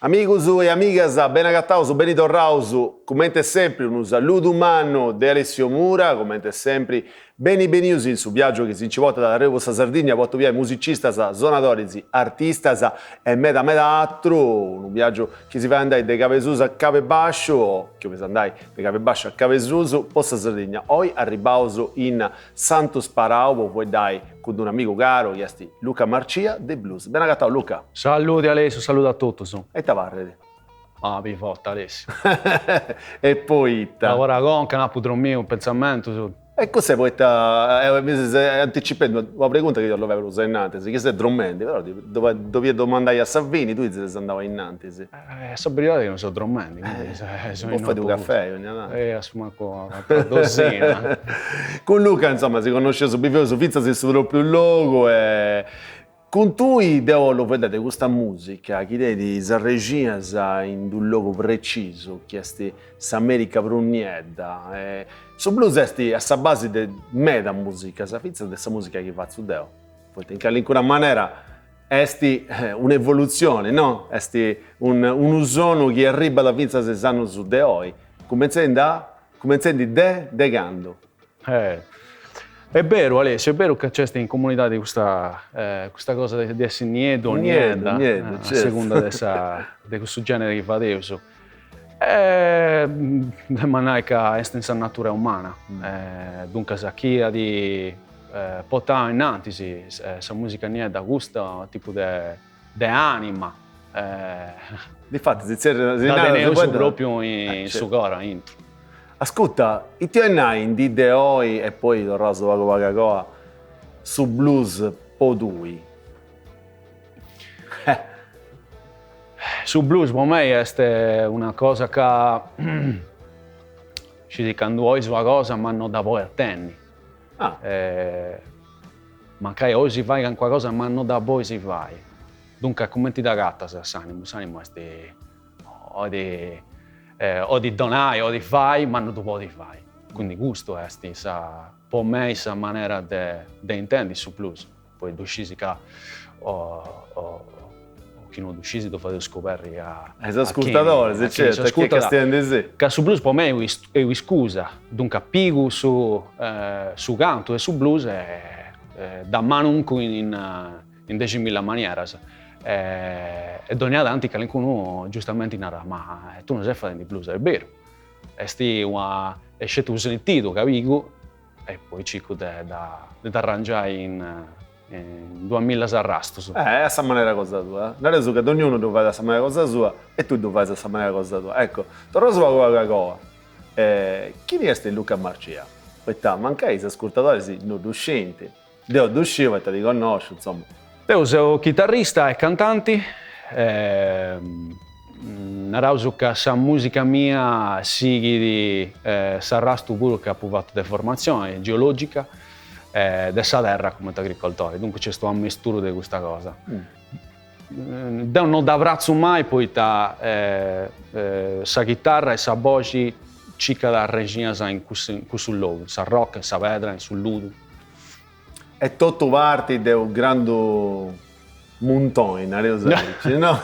Amigos e amigas, ben agattaus, ben ritornaus, come sempre un saluto umano di Alessio Mura, come sempre benvenuti in su viaggio che si incivota da Revosa Sardegna, porto via musicistas, suonatori, artistas e meda altro, un viaggio che si va andare da Cavesuso a Cavebascio, che si andare da Cavebascio a Cavesuso, posta Sardegna. Oggi arrivaus in Santo Sparau, poi dai con un amico caro, che è Luca Marcia, The Blues. Ben agattato Luca. Saluti Alessio, saluto a tutti. E tavarrete. Ah, vi fotta Alessio. E poi... Lavora con, che non può dormire, un pensamento. E cos'è poi anticipando una pregunta che io l'avevo usata in Nantesi, che sei drommende, però dovevi domandare a Savini, tu dici se andava in Nantesi. So verità che non so drommende, quindi sono un po' di un caffè ogni anno. Assumo una dozzina. Con Luca, insomma, si conosce su Bivio, su Fizza, si studiò più logo e... Con tu lo vedete questa musica, che di Sarregina in un luogo preciso, che è l'America Brunietta. Su blues è a base di meda musica, sa fizza di questa musica che fa su Deo. Poi in qualche maniera è un'evoluzione, no? È un usono che arriva da fizza se sanno su Deo. Cominciando de gando. È vero Alessio, è vero che c'è in comunità di questa cosa di essere niente o niente, a certo. seconda di questo genere che fa adesso. Ma che è in natura umana, dunque sa chi ha di portare innanzi questa musica niente da questo tipo di anima. Difatti, si da proprio in suo cuore. Ascolta, i tuoi di Deoi e poi il raso Vago su blues podui. Su blues per me è una cosa che ci dicono oggi una cosa ma non da voi attenni. Ma che oggi si fa qualcosa ma non da voi si fa. Dunque come ti dà gatta se l'animo è o di donare o di fare, ma non puoi fare. Quindi questo è per me questa maniera di intendere su blues. Poi decisi che chi non decisi di fare scoperte a ascoltatori, certo, che su blues per me è una scusa. Dunque piego su canto e su blues da mano in 10.000 maniere. E dogna tanti che qualcuno giustamente narra, ma tu non sai fare di blues, è vero. È scelto un sentito, capico, e poi cerco di arrangiare in 2000 sarrastos. È questa maniera cosa tua. Non è che ognuno deve fare questa maniera cosa sua e tu devi fare questa maniera cosa tua. Ecco, torno su Coca-Cola. Chi è Luca Marcia? Perché mancai gli ascoltatori non riuscenti. Io riuscivo e te li conosco, insomma. Io sono chitarrista e cantante, narrauso che la musica mia sigui di sarrasto pure che ha fatto di formazione geologica dessa terra come agricoltore, dunque c'è sto ammesturo di questa cosa. Non da abbraccio mai poi sa chitarra e sa voce cica da regina in questo luogo, sa rock, sa vedra, sul ludo. È tutto parte di un grande montone, no?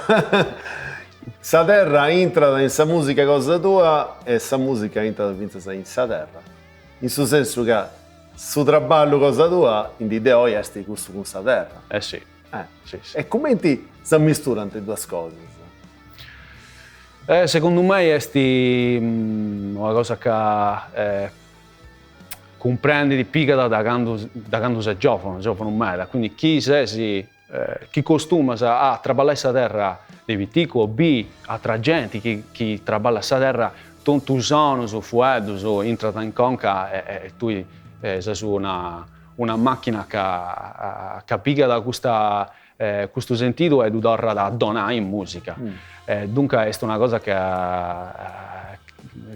Sa terra entra in questa musica cosa tua e questa musica entra in questa terra. In suo senso che su traballo cosa tua, in idea oggi è questo con questa terra. Sì. Sì. E come ti si misturano le due cose? Secondo me è una cosa che comprendi di pica da quando si giocano meglio. Quindi chi costuma a trabalhare questa terra di vitico o B altra gente che trabalha questa terra tanto usano su fuoco su entra in conca e tu sei su una macchina che pica da questo sentito e tu dorra da donare in musica. Dunque è una cosa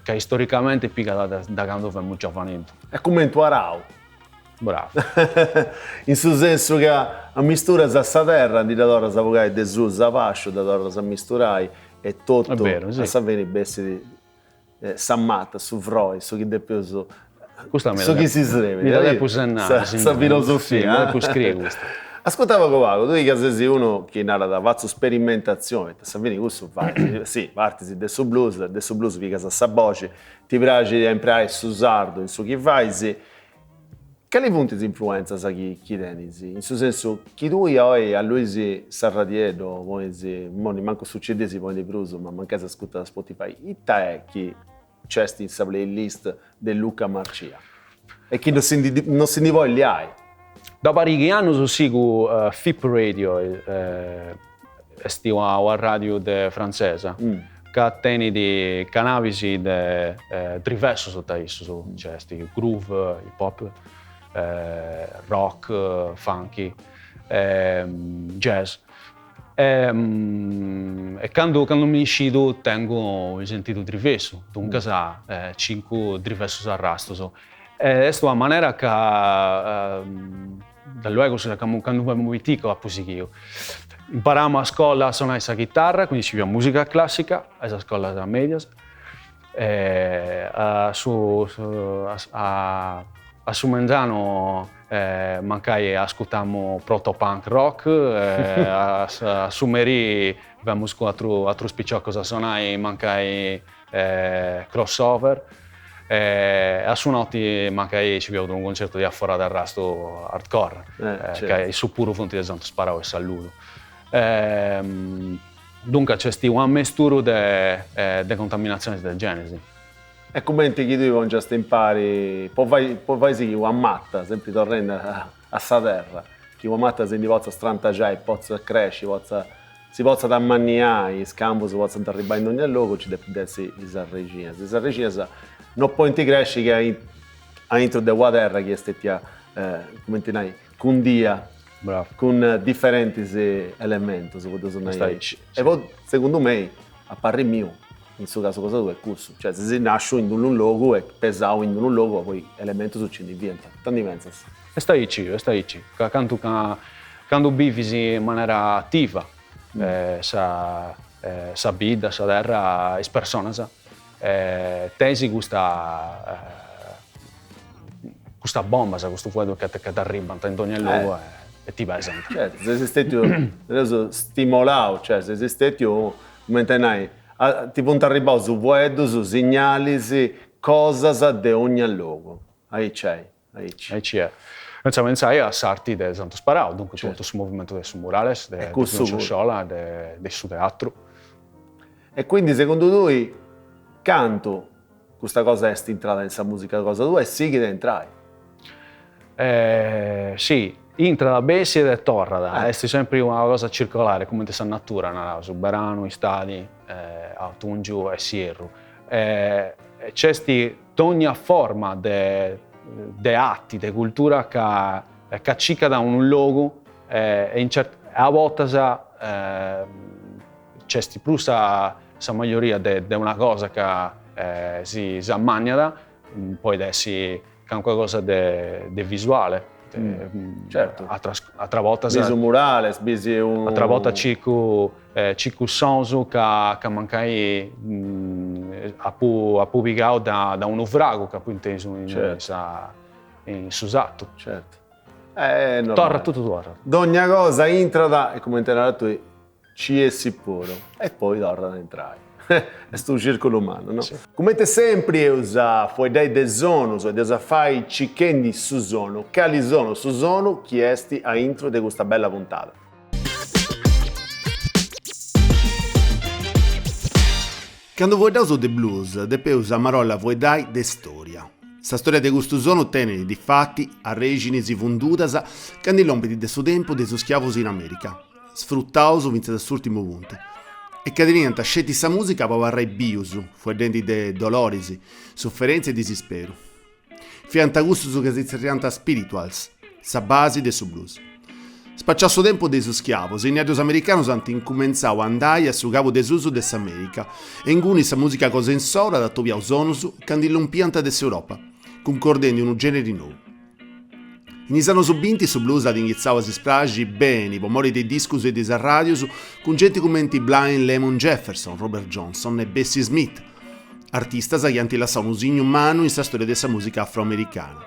che storicamente pica da quando fai giovanetto. È come in tua Rau. Bravo. In suo senso che a mistura questa terra, di da savogare de su savascio, da ora sa misturai e tutto. È vero, sì. A sapere bessi di Sammatta, su Freud, su chi de più su chi si sreve. Mi dà più sennare. Sa filosofia. Mi dà più scrive questo. Ascoltavo Covago, tu che sei uno che narra da faccio sperimentazione, sta bene questo fai, sì, partisi del blues vi casa sa voce, ti piace imparare su sardo, in su chi fai, sì. Quali punti di influenza sa chi tenisi? In suo senso, chi tu hai a Luisi Sarradiello, poi non manco succedesi poi di Bruso, ma manca se ascolta da Spotify, ita è chi c'è in questa playlist del Luca Marcia? E chi non si di voi li hai? Da parecchi anni seguo FIP Radio, a radio francese, che tiene di cannabis diversi sotto esso, cioè groove, hip hop, rock, funky, jazz. E quando mi uscito tengo sentito diverso, dunque sa 5 diversi arrastos. È una maniera che da luogo quando abbiamo visto a musica. Impariamo a scuola a suonare la chitarra, quindi ci abbiamo musica classica, a scuola da media. A Sumenzano mancai ascoltiamo proto-punk rock, a Sumeri abbiamo altro spicciocco cosa suonare, mancai crossover. A Sunotti mancai ci abbiamo un concerto di Affora d'Arrasto hardcore, certo. Che è su puro fonte di esempio sparavo e saluto. Dunque c'è una mistura di contaminazioni del genesi. E come ti chiedo già impari, poi vai sì, una matta, sempre tornando a sa terra, che una matta se ne possa strantagiare, possa crescere, si possa da mangiare, in scampo si possa arrivare in ogni luogo, ci deve essere le sarregine. Le sarregine non può crescere che all'interno della terra che è come ti dici, con dia, bravo, con differenti elementi, se potete dire. E poi, secondo me, a parere mio, in questo caso cosa tu è corso, cioè se si nasce in un luogo e pesavo in un luogo, poi elemento succede diventa, tanti pensi. E stai ci, quando vivi in maniera attiva, sa vita, sa terra, es persona, tesi questa bomba, questo fuoco che ti arriva in ogni luogo e ti pesa. Certo, se sei stato stimolato, cioè se sei stato, mentre ti può arrivare su vuoto, su segnali, cosa di ogni luogo. Ahí c'è. Insomma, pensai a sarti del Santo Sparao, dunque certo. Tutto sul movimento del suo murales, del suo scuola, del suo teatro. E quindi secondo lui, canto, questa cosa è entrata in questa musica, cosa tu è sì che entrai? Sì, entra da Bessi ed è torna, è sempre una cosa circolare, come questa natura, no? Su Berano, in stadi, a Tungiu e Sierru. C'è ogni forma di atti, di cultura che cica da un luogo e a volte c'è più la maggioria di una cosa che si ammagna, poi essi qualcosa di visuale. Certo. Altra volta bisu murales, altra volta cicu sonsu che mancai a pubblicato da un naufrago che poi inteso in Susatto. Certo. Torna tutto torna. D'ogni cosa entra e come tu ci è sicuro e poi torna ad entrare. È sto circolo umano, no? Sì. Come te sempre usa fuori dai de sono, so desa fai cicchendi su sono, cali sono su sono, chiesti a intro di questa bella puntata. Quando vuoi dare de blues, de pe usa marolla vuoi dai de storia. Sta storia di questo sono tiene di fatti a regini si fundutas che hanno l'ompiti de suo tempo de suo schiavos in America, sfruttauso vince da sull'ultimo punto. E che diventa scetti sa musica per varrai biusu, fuori denti de dolorisi, sofferenze e disespero. Fianta gusto su che si trianta spirituals, sa base de su blues. Spacciato suo tempo de su schiavos, i natios americanos hanno incominciato a andare a su capo desuso de s'America, e in cui sa musica cosa in sora da topiau sonusu che hanno l'ompianta de s'Europa, concordendo in un genere nuovo. In anni subinti su blues ad iniziava a si spragi bene, pomori dei discos e dei radios, con gente come Blind Lemon Jefferson, Robert Johnson e Bessie Smith, artistas che hanno lasciato un segno umano in questa storia della musica afroamericana.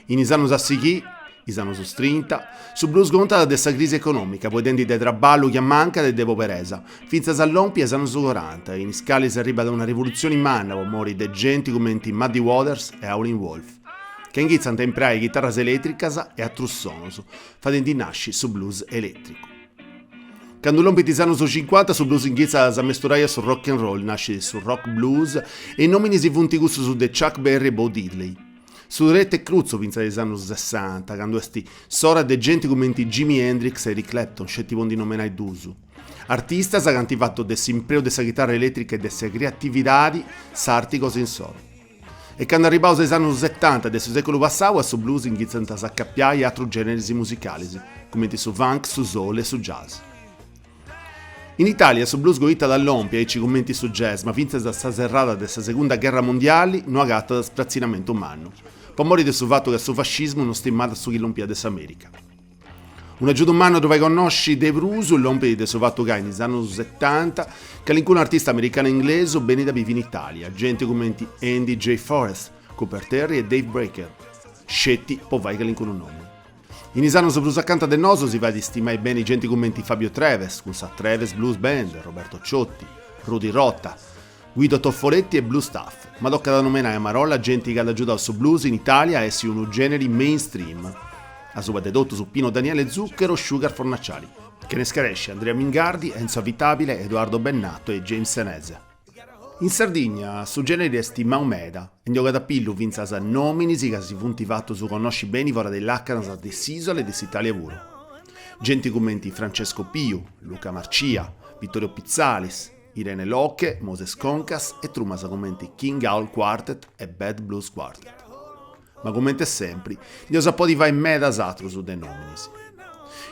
In anni a seguire, i anni 30, su blues conta dessa crisi economica, poi denti de traballo che manca e de poveresa, finza all'ompi e anni 40, in scali si arriva da una rivoluzione in manna, con mori de gente come Muddy Waters e Howlin' Wolf, che iniziano a imparare chitarras elettricas e altri sonos, facendo nascere su blues elettrico. Quando l'ompi anni 50 su blues inizia a mesturare su rock and roll, nasce su rock blues e i nomini si funti su de Chuck Berry e Bo Diddley. Su rete cruzzo vinza degli anni 60, quando esti sora de gente come Jimi Hendrix e Eric Clapton, scetti di nominare d'uso. Artista che hanno fatto dell'impreo della chitarra elettrica e delle creatività sarti cose in solo. E quando arrivavo agli anni 70 del secolo passato, su blues iniziano a accappiare altri generi musicali, come su funk, su soul e su jazz. In Italia su blues goita dall'ompia e ci commenti su jazz, ma finza da sta serrata della seconda guerra mondiale non ha gatto da sprazzinamento umano. Poi morire del fatto che su fascismo non stimato su chi l'Olimpiade d'America. Un aggiunto umano dove conosci De Bruso, l'ompia del suo fatto che negli anni 70, che l'incun artista americano e inglese bene da vivi in Italia, gente come Andy J. Forrest, Cooper Terry e Dave Breaker. Scetti, poi vai che l'incun un nome. In Isano sopra accanto del noso si va di stimare bene i genti commenti Fabio Treves, con sa Treves Blues Band, Roberto Ciotti, Rudy Rotta, Guido Toffoletti e Blue Staff, ma tocca da nominare a Marolla gente che ha aiutato su blues in Italia e si uno generi mainstream. A sua dedotto su Pino Daniele Zucchero, Sugar Fornacciali, che ne scaresce Andrea Mingardi, Enzo Avitabile, Edoardo Bennato e James Senese. In Sardegna, su generi esti Maumeda, e gioca pillu vinza sa nominisi che si funti fatto su conosci bene vora dell'Accanas de Sisole e de Italia Vuro. Genti commenti Francesco Piu, Luca Marcia, Vittorio Pizzalis, Irene Locche, Moses Concas e Trumasa commenti King Owl Quartet e Bad Blues Quartet. Ma commenti sempre, io sapò di va in meda satro su de nominisi.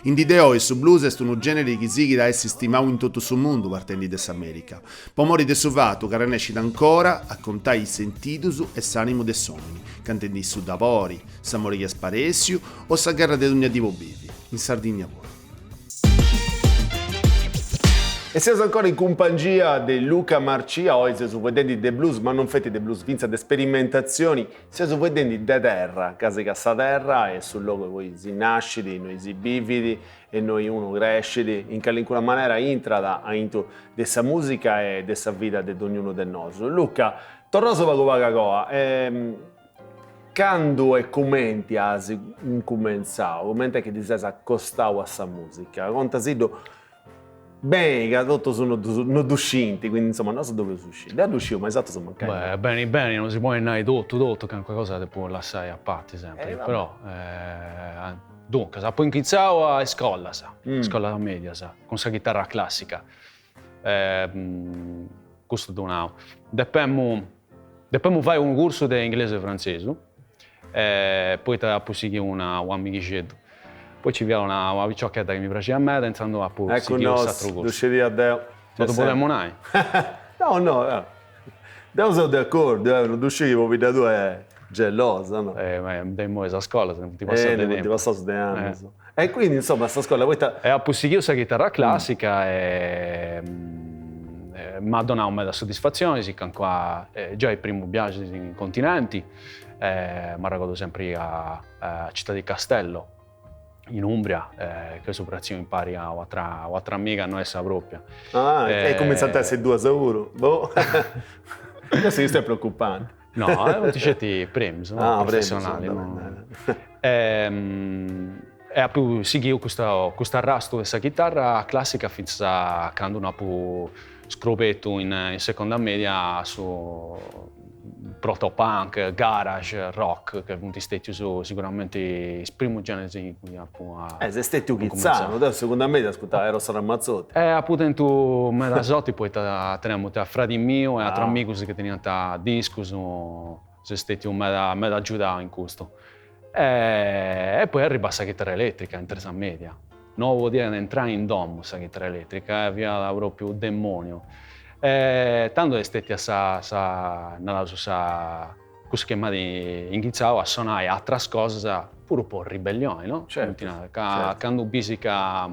In Dideo e su blues è un genere che si da essi stimato in tutto il mondo partendo da America. Poi mori de suvato che renescita ancora a contare i sentitus e s'animo de somni, cantando su Davori, Samori che Sparesiu o sa guerra de Dugna di Bobivi, in Sardegna pure. E siamo ancora in compagnia di Luca Marcia, oggi su vedendo The Blues, ma non fate The Blues, vinza di sperimentazioni, siamo vedendo da terra, casa cassa terra, e sul luogo voi si nasciti, noi si bividi, e noi uno cresciti, in qualunque maniera entra into questa musica e questa vita di ognuno del nostro. Luca, torno su qualche cosa, quando e commenti hai incominciato, commenti che ti sei accostato a questa musica, contasido. Bene, che tutto sono usciti, quindi insomma non so dove sono usciti. Da uscito, ma esatto sono mancati. Beh, bene, non si può andare tutto, che qualcosa ti può lasciare a parte sempre. Però, dunque, poi iniziavo a scuola, scuola media, con la chitarra classica. Questo donavo. Dopo fai un corso di inglese e francese, poi ti apposicchi un amichetto. Poi ci via una picciocchetta che mi piaceva a me, entrando a pure ecco nos, usciti a Deo. Ma dopo del Monai? No. Deo sono d'accordo, non usciti come da tu è gelosa, no? Ma dei mo a scuola, ti passa del tempo. Ti passa dei anni. E quindi insomma, questa scuola... E a pure la chitarra classica e... mi ha donato una soddisfazione, si can qua già il primo viaggio in continenti, mi ricordo sempre a Città di Castello, in Umbria, che soprattutto impari a altra amica, non è sa propria. E cominciate a essere due sicuro? Boh. Questo è preoccupante. No, non ti scetti premi, sono professionali. E ha più seguito questo arrasto questa chitarra classica fino a quando non ha più scropetto in seconda media su proto-punk, garage, rock, che punti stati sicuramente il primo genere in cui sei stati uchizzano, adesso secondo me ti ascoltava Eros Ramazzotti. Appunto me da Zotti poi teniamo a frati mio e altri amici che tenevano discos, sono stati me da aiutare in questo. E poi arriva la chitarra elettrica in terza media. Non vuol dire entrare in domo la chitarra elettrica, via proprio demonio. Tanto è stata con schema di iniziare a suonare altre cose, pure un po' ribellione, no? Certo. Quando bisogna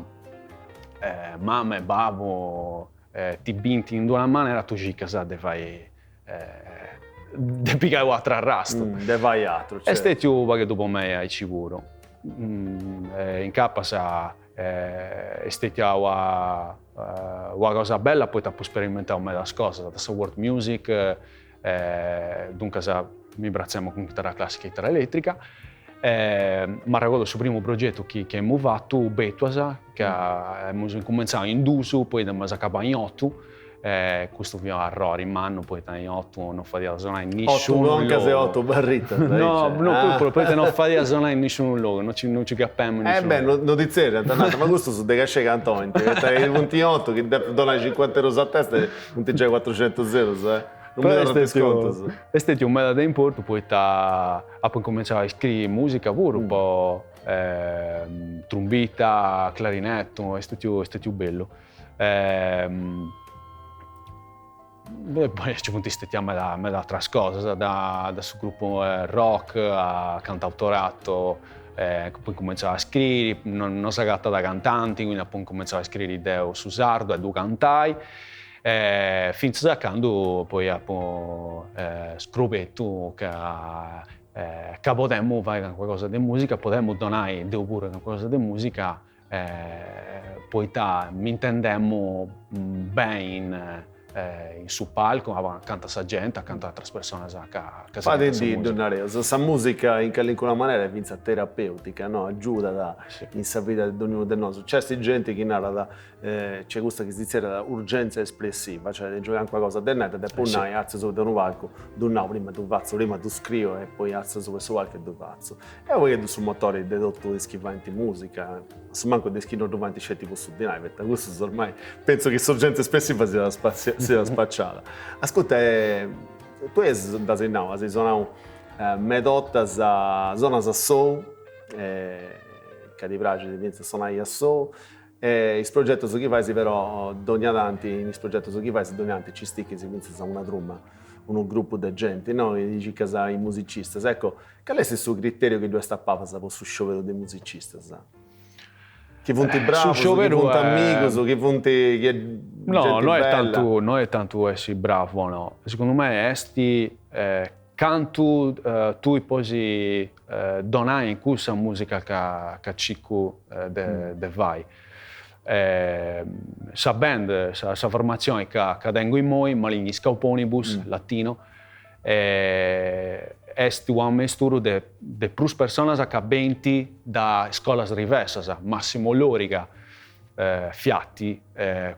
mamma e babbo ti binti in una maniera, tu ci casate fai de piccare altro arrasto. De vai altro, certo. E stati un che dopo me hai sicuro. in capa sa estetia una cosa bella, poi ti sperimentare un mezzo cose, da world music, dunque mi bracciamo con chitarra classica e chitarra elettrica. Ma ricordo sul primo progetto che abbiamo fatto, Betuasa, che abbiamo cominciato in Dusu, poi abbiamo accabato in 8. Questo vi a Rory in mano, poi in 8 non fa di zona in nessun luogo. 8 non case 8 barrita. Poi non fa di zona in nessun luogo, non ci capiamo. Notiziere, ma questo su De Casce Cantoni, il 28 che dona 50 euro a testa, non ti già 400 euro, sai? Non mi danno sconto. Questo è un mezzo da importo, poi cominciare a scrivere musica pure, un po' trombetta, clarinetto, questo è bello. Poi ci punti stetiamo da altre cose, da sul gruppo rock a cantautorato, poi cominciavo a scrivere, non si agatta da cantanti, quindi poi cominciavo a scrivere idee su sardo e due cantai, finché a quando poi scrobetto che potremmo fare qualcosa di musica, potremmo donare pure qualcosa di musica, poi mi intendemmo bene in su palco, accanto a sa gente, accanto a altre persone che fate di donare, questa musica in qualche maniera è terapeutica, no? Aiuta in sa vita di ognuno di noi. C'è gente che narra c'è questa che si dice urgenza espressiva, cioè di giocare qualcosa di netto e poi alzi su un palco, prima tu faccio, prima tu scrivo e poi alzi su questo palco e tu faccio. E poi che su motori dedotto di scriventi musica, se manco di scrivere davanti c'è tipo su di noi, perché questo ormai penso che sorgente espressiva sia spacciata. Ascolta, tu sei da Senau, sei suonato medotta a zona a soul, che ti piace di pensare suonare a soul, il progetto su chi fai si però dognanti, il progetto su chi fai si dognanti ci sticchi si pensa a una trumma, un gruppo di gente, no? Che dici che sei musicista, ecco, qual è il suo criterio che tu hai stappato per questo sciopero dei musicisti? Che punti bravo, che punti amico, che punti no, non è tanto essere bravo, no. Secondo me esti canto tu puoi donare in questa musica che cicu de vai. Sa band, sa formazione che tengo in moi, Maligni Scauponibus, latino, est un mesturo de plus personas che venti da scuolas diversas, Massimo Loriga, Fiatti,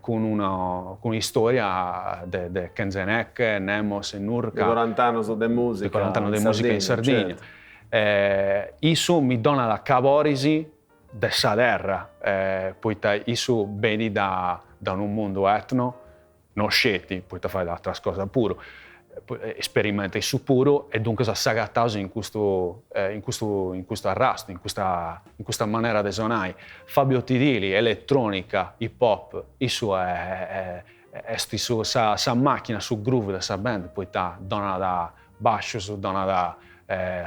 con una storia de Kenzenek, Nemos e Nurka. 40 anni di musica. 40 anni di musica in Sardegna. Certo. Isu mi dona la Cavorisi de Saderra, poi isu vedi da un mondo etno, non scetti, poi ti fai altre cose pure. Sperimenta su puro e dunque si agattato in questo arrasto, in questa maniera di suonare. Fabio Tidili, elettronica, hip hop, sa macchina su groove della band, poi dona da basso, dona da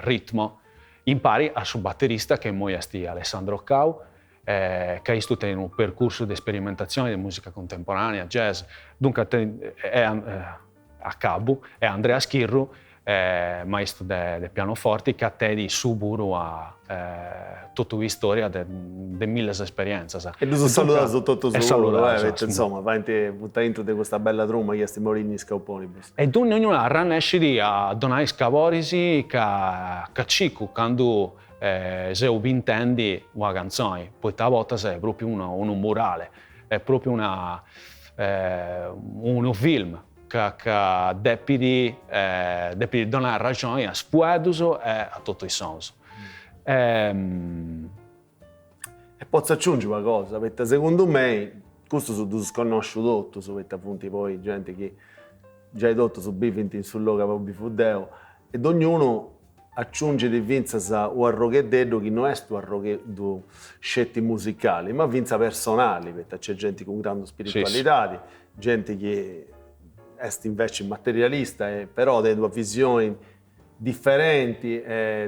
ritmo. Impari a su batterista che poi è Alessandro Cau, che ha studiato in un percorso di sperimentazione di musica contemporanea, jazz. Dunque a cabo è Andrea Schirru, maestro del pianoforte, che a te di suburo a tutta la storia di mille esperienze. E lui saluta su tutto insomma, va dentro di questa bella truma che è Maligni Scauponibus. E tu ognuno riesce a donare scavorisi che cicu quando se intendi una canzone, poi a volte è proprio un murale, è proprio uno film. Che devi donare ragione a Spueduso e a tutto il senso. E posso aggiungere una cosa, perché secondo me, questo su sconosciuto tutto, perché appunto poi gente che già hai detto su bifinti sul logo per bifudeo, ed ognuno aggiunge di vinza un arroghedello che non è un arroghedello scetti musicali, ma vinza personali, perché c'è gente con grande spiritualità, sì. Gente che è invece materialista, però ha due visioni differenti,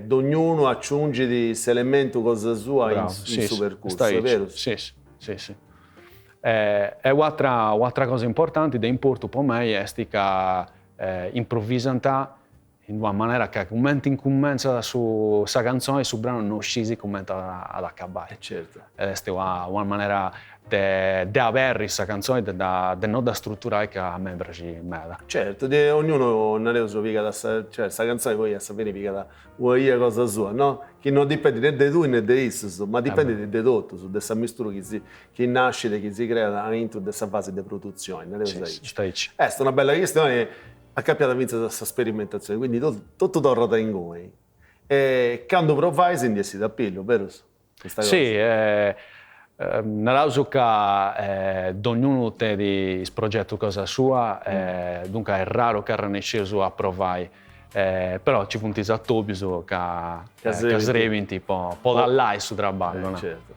ognuno aggiunge questo elemento cosa sua in suo percorso, è vero? Sì. E un'altra cosa importante da importo per me è che improvvisanta in una maniera che commenti in commensa su questa canzone, su brano non scesi commenta ad accabare. Certo. Ed è una maniera di avere questa canzone, di non da strutturare che a me piace molto. Certo, ognuno non è uso pica da cioè questa canzone poi a sapere pica da una cosa sua, no? Che non dipende né da tu né da isso, ma dipende da tutto, su questa mistura che nasce e che si crea all'interno di questa fase di produzione, non è Sì, uso stai. è una bella questione, ha capito vinto questa sperimentazione, quindi tutto torna in noi. E quando provai si indiesi da pillo, vero? Questa cosa. Sì, nell'uso che ognuno ha il progetto cosa sua, dunque è raro che riesce a provare, però ci punti a Tobiso che sreventi un po' da là su traballo. Certo,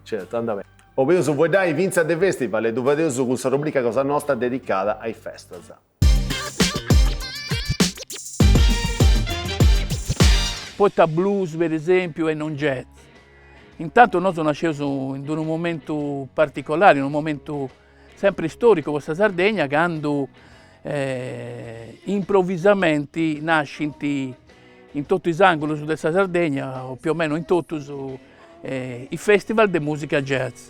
certo, andava bene. Ovvero se vuoi dare vinza del festival e dove su questa rubrica cosa nostra dedicata ai festival. Porta blues per esempio e non jazz. Intanto noi sono nasciti in un momento particolare, in un momento sempre storico questa Sardegna, quando improvvisamente nasce in tutti i angoli di questa Sardegna, o più o meno in tutti, i festival di musica jazz.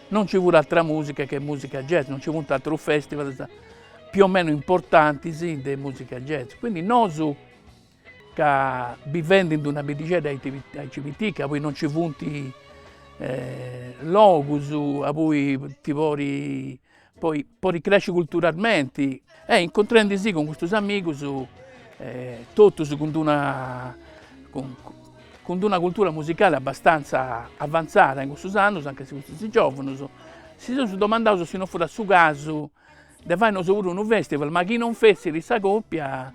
Non ci vuole altra musica che musica jazz, non ci vuole altro festival più o meno importanti di musica jazz. Quindi noi che vivendo in una BDG ai CVT, che poi non ci punti logus, a poi ti poi ricresce culturalmente, incontrando con questi amici, tutti con una cultura musicale abbastanza avanzata in questi anni, anche se questi giovani, si sono domandati se non fosse su caso di fare un festival, ma chi non fesse questa coppia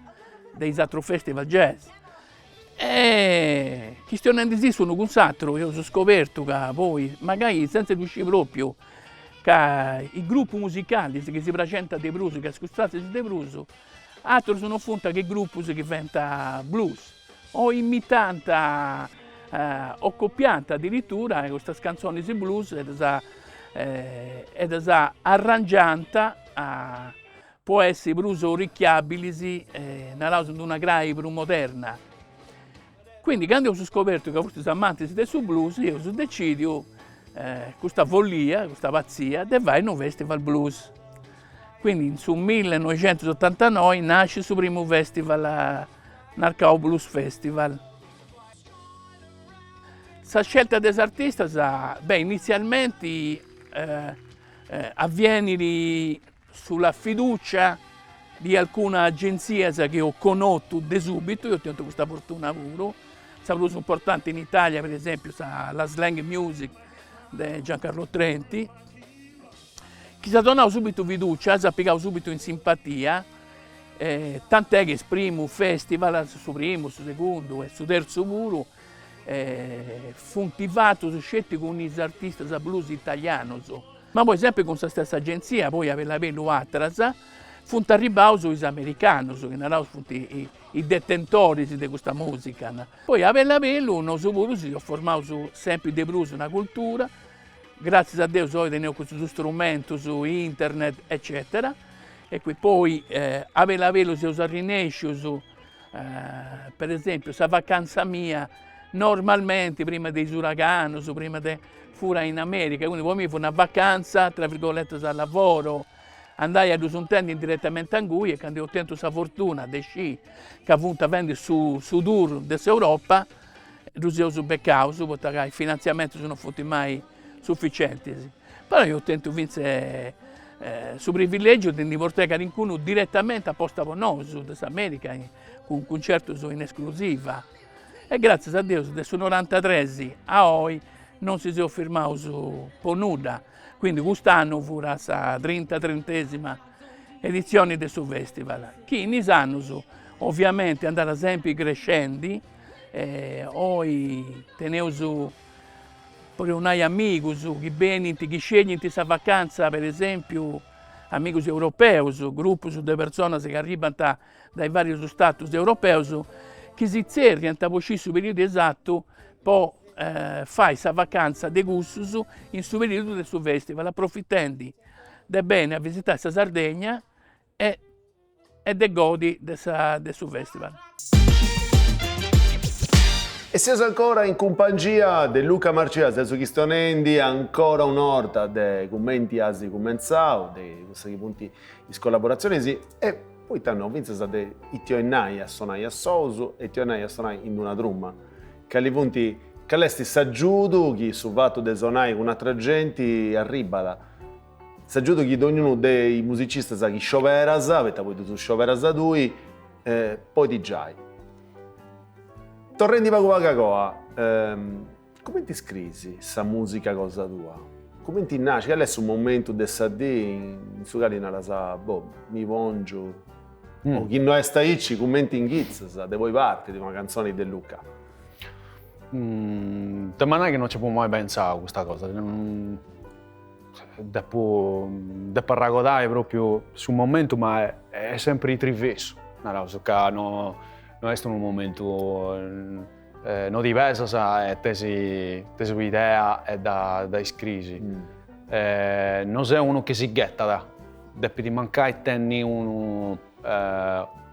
dei altri festival jazz. E questionando di sono con altro, io ho scoperto che poi, magari senza riuscire proprio, che i gruppi musicali che si presentano dei blues, che scusate dei blues, altri sono fonti che gruppi che diventano blues, o imitando o copiando addirittura queste canzoni di blues ed arrangiando può essere blues orecchiabili nell'uso di una grave più moderna. Quindi quando ho scoperto che questi amanti del blues, io ho deciso questa follia, questa pazzia, di fare un festival blues. Quindi sul 1989 nasce il primo festival, Narcao Blues Festival. La scelta degli artisti, inizialmente avviene sulla fiducia di alcune agenzie che ho conosciuto da subito, io ho avuto questa fortuna pure. La blues importante in Italia, per esempio, la Slang Music di Giancarlo Trenti, che si è donato subito fiducia, si è piegato subito in simpatia, tant'è che il primo festival, su primo, su secondo e su terzo pure, fu attivato, scelto con gli artisti da blues italiani. Ma poi sempre con questa stessa agenzia, poi aveva avuto altre, fu arrivato gli americani, che erano i detentori di questa musica. Poi aveva avuto, noi ho formato sempre dei blues una cultura, grazie a Dio ho tenuto questo strumento su internet, eccetera. E poi aveva avuto i rinasciti, per esempio, la vacanza mia, normalmente prima dei uragani, prima di fura in America, quindi poi mi fu una vacanza, tra virgolette, al lavoro, andai a Dusuntendi direttamente a Angui e quando ho ottenuto questa fortuna di sci che appunto avendo su tour dell'Europa, ho beccato, perché i finanziamenti non sono mai sufficienti. Però io ho ottenuto il privilegio di portare qualcuno direttamente a posta con noi, dall'America, con un concerto in esclusiva. E grazie a Dio, dal 1993 a oggi non si è firmato per nulla. Quindi quest'anno fu la 30ª edizione del suo festival. Che in anni ovviamente è andata sempre crescendo, oggi teniamo per un amici che vengono, che scegliono questa vacanza, per esempio, amici europei, gruppi di persone che arrivano dai vari stati europei, che si cercano a uscire sul periodo esatto per fare questa vacanza di gusto in sul periodo del suo festival, approfittando del bene a visitare questa Sardegna e e te godi di questo festival. E siamo ancora in compagnia di Luca Marcia, senso che sto nendi ancora un'orta dei commenti asi comenzau, di questi punti di collaborazione, e poi hanno vinto i tionai a suonare a Sousu e i tionai a suonare in una drumma, che li punti che lesti s'aggiudo, che su vatto de suonare con un'altra gente arriba, s'aggiudo che ognuno dei musicisti sa che scioveras, avete poi tu scioveras a lui, poi di giai. Torrendi vago vagagoa, come ti scrivi questa musica cosa tua? Come ti nasce? Che è un momento di sadì, in suo caso non la sa, mi vongio, o chi non è staici, commenti in ghizza, de voi parte di una canzone di Luca. Te non è che non ci può mai pensare a questa cosa, devo ragodare proprio sul momento, ma è sempre ritriveso, che non è un momento non diverso, e tesi idea è da iscrisi. Non sei uno che si ghetta, devi ti mancare tenni una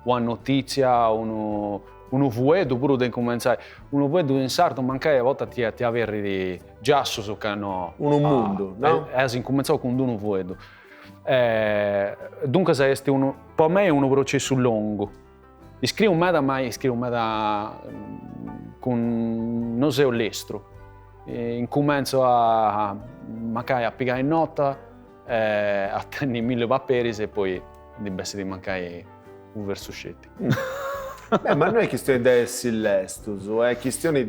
notizia, uno vuedo pure da cominciare. Uno vuedo in sardo mancare a volte ti avere di giasso su che no. Un mondo, no? È incominciato con uno vuedo. Dunque se per me è un processo lungo. Scrivo mai con non sei all'estero. Incomincio a mancare a piegare in nota, a tenere 1000 paperi e poi di mancare un verso scetti. Ma non è questione di essere l'estus, è questione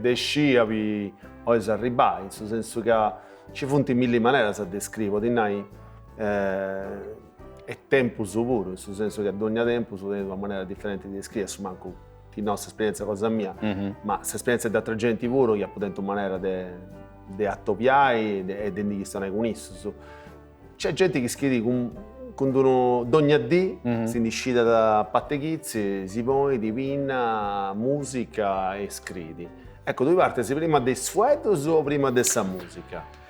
di sciavi o di arrivare, nel senso che ci sono 1000 maniere di descrivere, è tempo puro, nel senso che ad ogni tempo su una maniera differente di descrivere, manco di nostra esperienza cosa mia, ma se esperienza di altra gente puro che ha potente una maniera di attoppiare e di indicare con isso. C'è gente che scrive con ogni dì, si discide da patteghizzi, si poi divina musica e scrivi. Ecco, dove parte? Se prima dei sfuetos o prima della musica?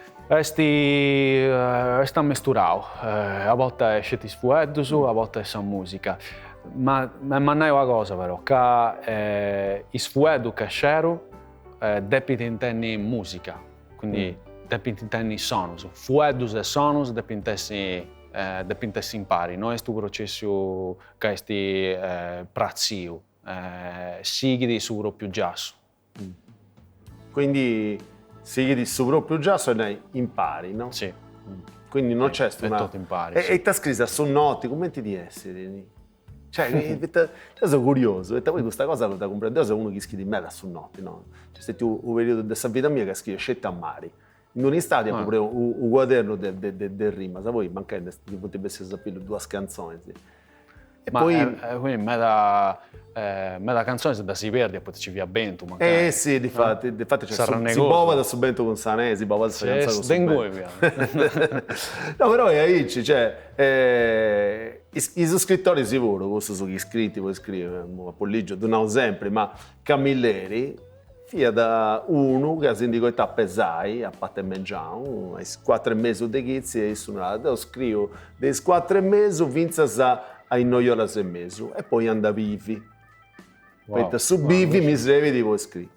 Sta misturato, a volte esce di sfuetos, a volte è musica. Ma non è una cosa però, che il sfueto che c'ero devi intendere musica, quindi devi intendere sonos. Fuetos e sonos devi intendere impari, non è questo processo che è prazio, sigli su proprio giasso. Quindi sigli su proprio giasso e ne impari, no? Sì. Quindi non c'è una... tutto impari. E ti ha scritto su notti, come ti di essere? Cioè, io sono curioso, e poi questa cosa la comprendo, io sono uno che scrive di me su notti, no? C'è stato un periodo della vita mia che scrive scelta a mari. In un'estate ho preso un quaderno del rima, sa voi, manca che potrebbe essere sapere 2 canzoni. Sì. E ma poi... quindi me canzone se da si perde e poi ci via bento. Sì, di fatto c'è si bova da subento con Sanè, si bova da canzone con subento. No, però è lì, cioè, i scrittori sicuro, questo sono gli scritti, poi scrive, a Polligio, non sempre, ma Camilleri, fia da uno che si indica età pesai, a parte mangiare, ai 4 mesi di ghizzi e sono io scrivo dei 4 mesi, vinza ai 9 ore e mezzo, e poi anda vivi. Wow. Su vivi mi svevi di voi scrivere.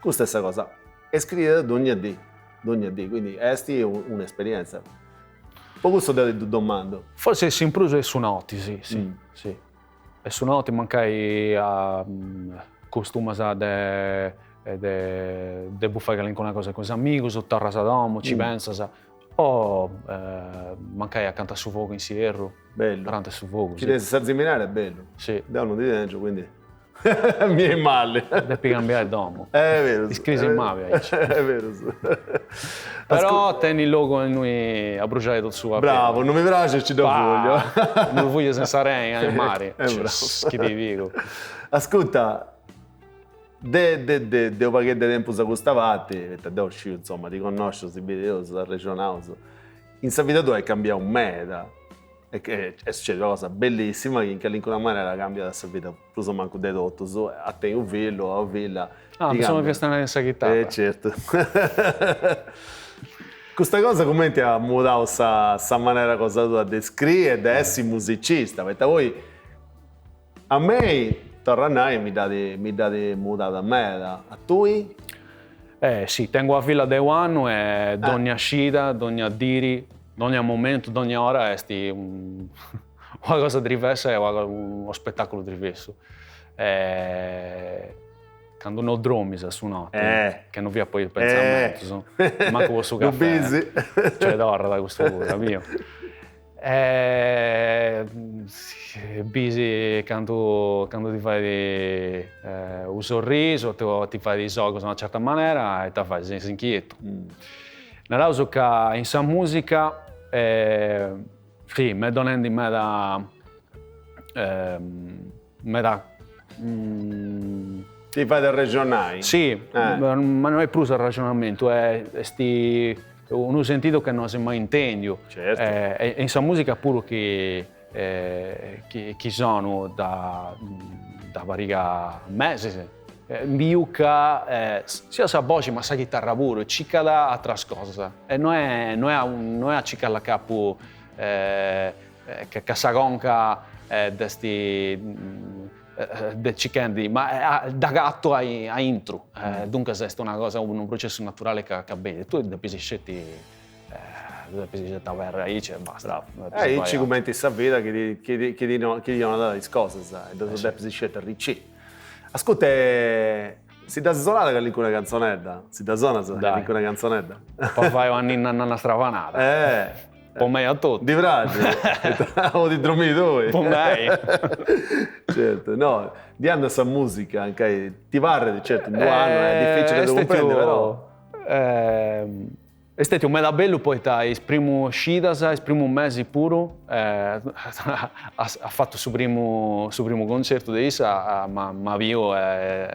Questa è questa cosa. E scrivere ogni dì, quindi questa è un'esperienza. Poi questo ti domando. Forse si impruso e su noti, sì. E su noti mancai a costume de buffare con una cosa con gli amici, sotto a rasa d'uomo, ci pensa, o mancai a cantare su fuoco insieme. Bello. Durante su fuoco. Ci devi seminare è bello. Sì. Da uno di dentro, quindi mi è male. Devi cambiare d'uomo. È vero. Iscrisi in mavia. È vero. Però tieni il logo e noi a bruciare tutto su. Bravo, non mi piace, ci do voglio. Non voglio senza reni al mare. Che ti dico. Ascolta, de un pacchetto di tempo sa costavate, da uscire, insomma, ti conosco, si vede, da regionale. In sa vita tua è cambiato un meta. E che è successa una cosa bellissima che in qualunque maniera cambia la sua vita, plus manco dei dotto, a te un velo, a villa. Mi sono visto nella chitarra. Certo. Questa cosa come ti ha mudato questa maniera cosa tua di scrivere e di essere musicista? Perché voi A me, tornare mi date mutata a me, a tu? Sì, tengo a fila de anno e ogni uscita, ogni diri, ogni momento, ogni ora è qualcosa di diverso e uno spettacolo diverso. Quando non dormi su notte, che non vi ha poi il pensamento, manco posso caffè. busy. Cioè d'ora da questo punto, mio. Busy quando ti fai un sorriso, ti fai dei soldi in una certa maniera e ti fai senza inquieto. Nella cosa che in sa musica, sì, mi donando in me da Ti fai del regionale? sì, ma non è più il ragionamento, è uno sentito che non si mai intende. Certo. E in sa musica pure che sono da vari mesi. Miuca, sia sa voce ma sa chitarra pure, ci cade altre cose. E non è a cicca la capo che sa conca del chicken, ma da gatto a intro. Dunque è una cosa, un processo naturale che vedi. Tu devi scegliere a verraice e basta. Ci commenti sta vita che dicono da cose, e dopo devi scegliere ricci. Ascolta, si da solare che lì con una canzonetta? Si da zona che lì con una canzonetta? Poi fai una stravanata. Un po' meglio a tutti. Di braccio, o di dormitori. Un po' meglio. Certo, no, di anno sa musica, anche ti pare, certo, in 2 anni è difficile da comprendere, però. È stato un mese bello, poi il primo uscita, il primo mese puro, ha fatto il suo primo concerto di Isa, ma io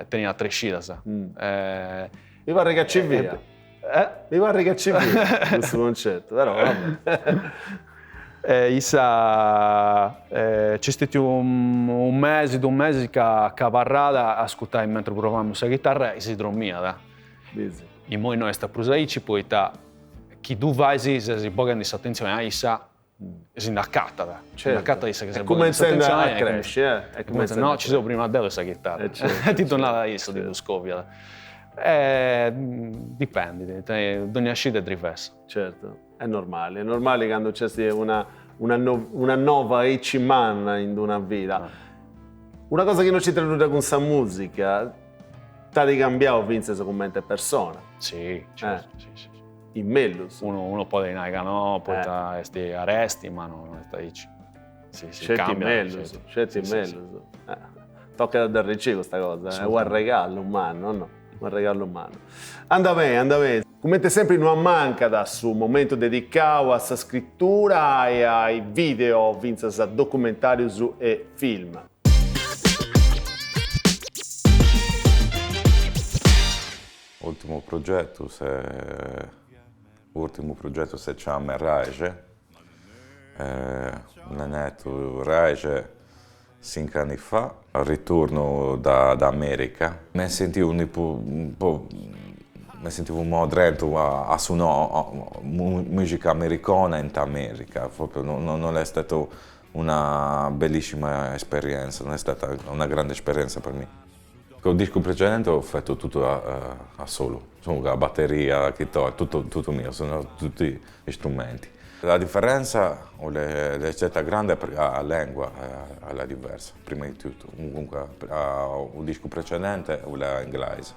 tenia 3 uscite. Mi pare che ci via. Mi pare che ci via questo concerto, però vabbè. Isa, c'è stato un mese, 2 mesi che parlava, ascoltai mentre provavamo la chitarra e si dormia. E poi noi stiamo prosaici, poi chi tu vai, si pone attenzione a Isa, si indaccata. Certo. Isa che si come insegna a crescere. No, ci sono prima della chitarra. Ti tornava a Isa di Buscovia. Dipende, ogni uscita è diversa. Certo, è normale quando c'è una nuova man in una vita. Una cosa che non ci traduce con questa musica, ti cambiato Vince come persona. Sì, certo. Sì. In mellus. Uno può dire che no, poi sti arresti, ma non sta dici. Sì, cambia. Certo in mellus. Tocca da ricci questa cosa, è un regalo umano, no? Un regalo umano. Anda bene. Come sempre non manca su momento dedicato a questa scrittura e ai video, vince a documentari e film. Ultimo progetto si chiama Rage. L'anetto Rage 5 anni fa, al ritorno da America, mi sentivo un po' dentro a suonare musica americana in America, proprio non è stata una bellissima esperienza, non è stata una grande esperienza per me. Con il disco precedente ho fatto tutto a solo, la batteria, la chitarra, tutto mio, sono tutti strumenti. La differenza è stata grande perché la lingua è diversa, prima di tutto. Comunque, il disco precedente era inglese,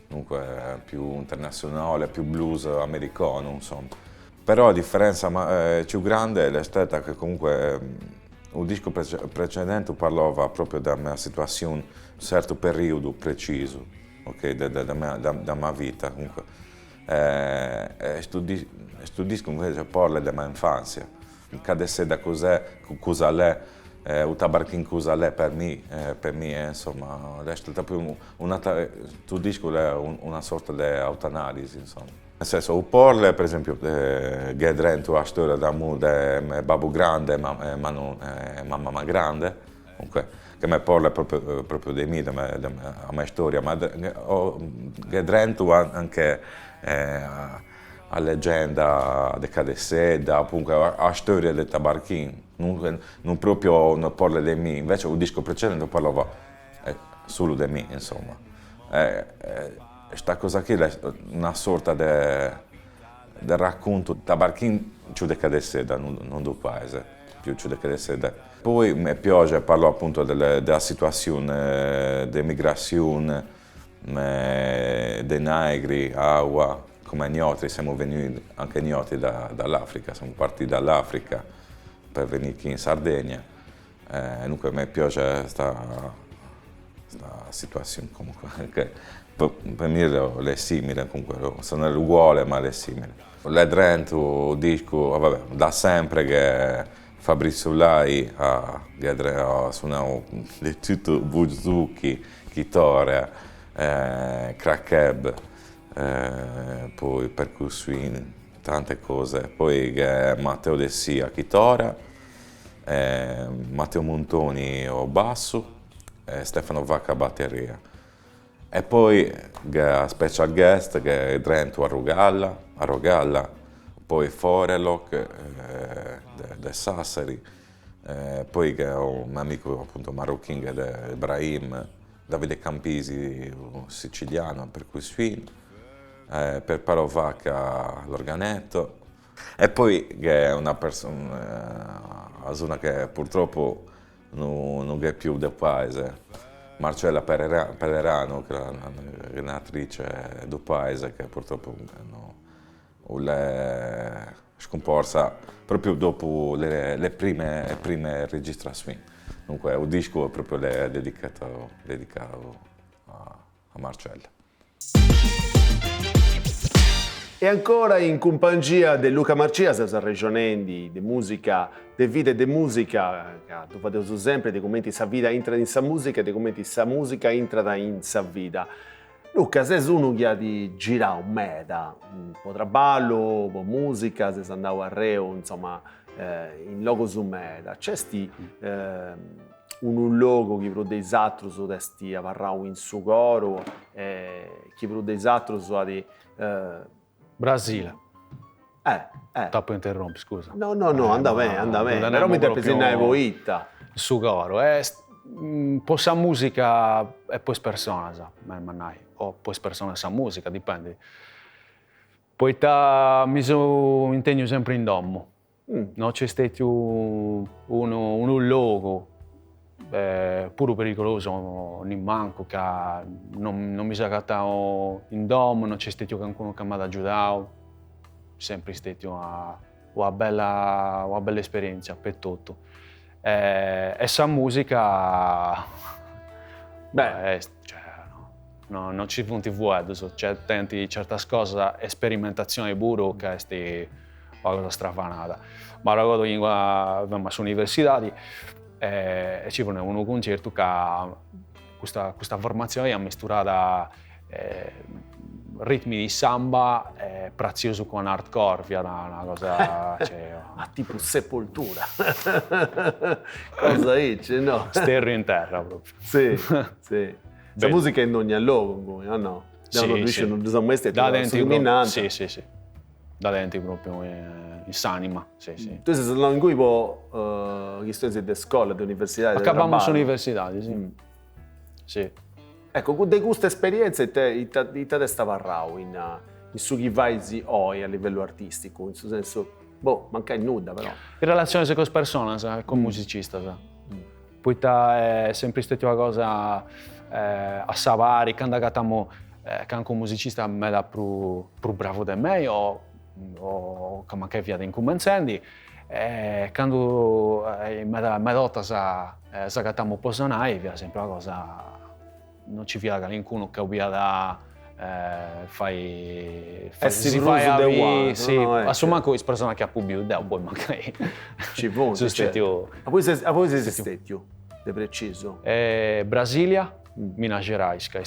comunque è più internazionale, più blues americano, insomma. Però la differenza più grande è stata che comunque il disco precedente parlava proprio della mia situazione, un certo periodo preciso, okay, della mia vita. Comunque. Questo disco invece parla della mia infanzia, cada sera cosa l'è, il tabarchin cosa l'è per me insomma, è stata più questo disco è una sorta di autoanalisi, insomma. Nel senso, parla per esempio che dentro la storia d'amore di babbo grande ma non mamma grande, comunque, che mi parla proprio di me, della mia storia, ma che dentro anche a leggenda di Cadesseda, appunto a storia del tabarchin, non proprio non parla di me, invece il disco precedente parlava solo di me, insomma. Questa cosa qui è una sorta di racconto tabarchin più di Cadesseda, non del paese, più di Cadesseda. Poi mi piace parlare appunto della situazione di migrazione, dei negri, acqua, come ignoti, siamo venuti anche ignoti dall'Africa, siamo partiti dall'Africa per venire qui in Sardegna. Dunque mi piace questa situazione comunque, che per me è simile, comunque, sono uguali ma è simile. Lì dentro disco, vabbè, da sempre che Fabrizio Lai ha suonato di tutto, buzuki, chitarra, crackhead, poi percussioni, tante cose. Poi Matteo De Sia chitarra, Matteo Montoni o basso, Stefano Vacca batteria. E poi special guest che è Drento a Rogalla, poi Forelok de Sassari, poi che ho un amico appunto marocchino che è Ibrahim, Davide Campisi, siciliano, per cui swing, per Paolo Vacca l'organetto, e poi che è una persona, una zona che purtroppo non è più del paese, Marcella Pellerano, che è un'attrice del paese che purtroppo è scomparsa proprio dopo le prime registrazioni. Dunque il disco è proprio dedicato a Marcella. E ancora in compagnia di Luca Marcia, siamo ragionando di musica, di vita e di musica, che tu fate sempre di come sa vita entra in sa musica e di come sa musica entra in sa vita. Luca, sei uno che ha di girare un meta, un po' traballo, un po' musica, sei andato a Reo, insomma, in loco su meta. C'è un logo che per dei altri su testi a Varrau in su coro, che per dei altri su di... Brasile. Tappo Tappo interrompi, scusa. No, anda bene. Però mi devi pensare voita. Su coro. Po' sa musica e poi persona, sa, o poi persona sa musica, dipende. Poi mi sono impegno sempre in domo. Non c'è stato un luogo pure pericoloso, non manco, che non mi sono cattato in domo, non c'è stato qualcuno che mi ha aiutato. Sempre stata una bella esperienza per tutto. E sa musica, non ci punti vuoti, c'è tanti certe cose, sperimentazioni pure che è una cosa strafanata. Ma ricordo che all'università e ci fu un concerto che questa formazione ha misturato ritmi di samba prezioso con hardcore, via una cosa... tipo Sepoltura. Cosa dici, no? Stereo in terra proprio. Sì. La musica è in ogni luogo, no? Sì. Non sono mai stato da dentro illuminante. Sì. Da dentro proprio in s'anima, sì. Tu sei stato in cui poi studi di scuola, di università? Accabbiamo all'università, sì. Sì. Ecco, di questa esperienza te stava Varrau in su chi vai oggi a livello artistico, in senso, manca nulla però. In relazione con persone, con musicista, poi è sempre stata una cosa a Savari, quando abbiamo un musicista me da più bravo di me o come che via di incumbenzendi, quando mi ha dato sa abbiamo posonai, via sempre una cosa. Non ci via qualcuno che abbia da fai si fai a vi, sì, assuma che questa persona che ha pubblicato poi magari ci vuole. A voi sei stato di preciso? Brasilia, Minas Gerais, che è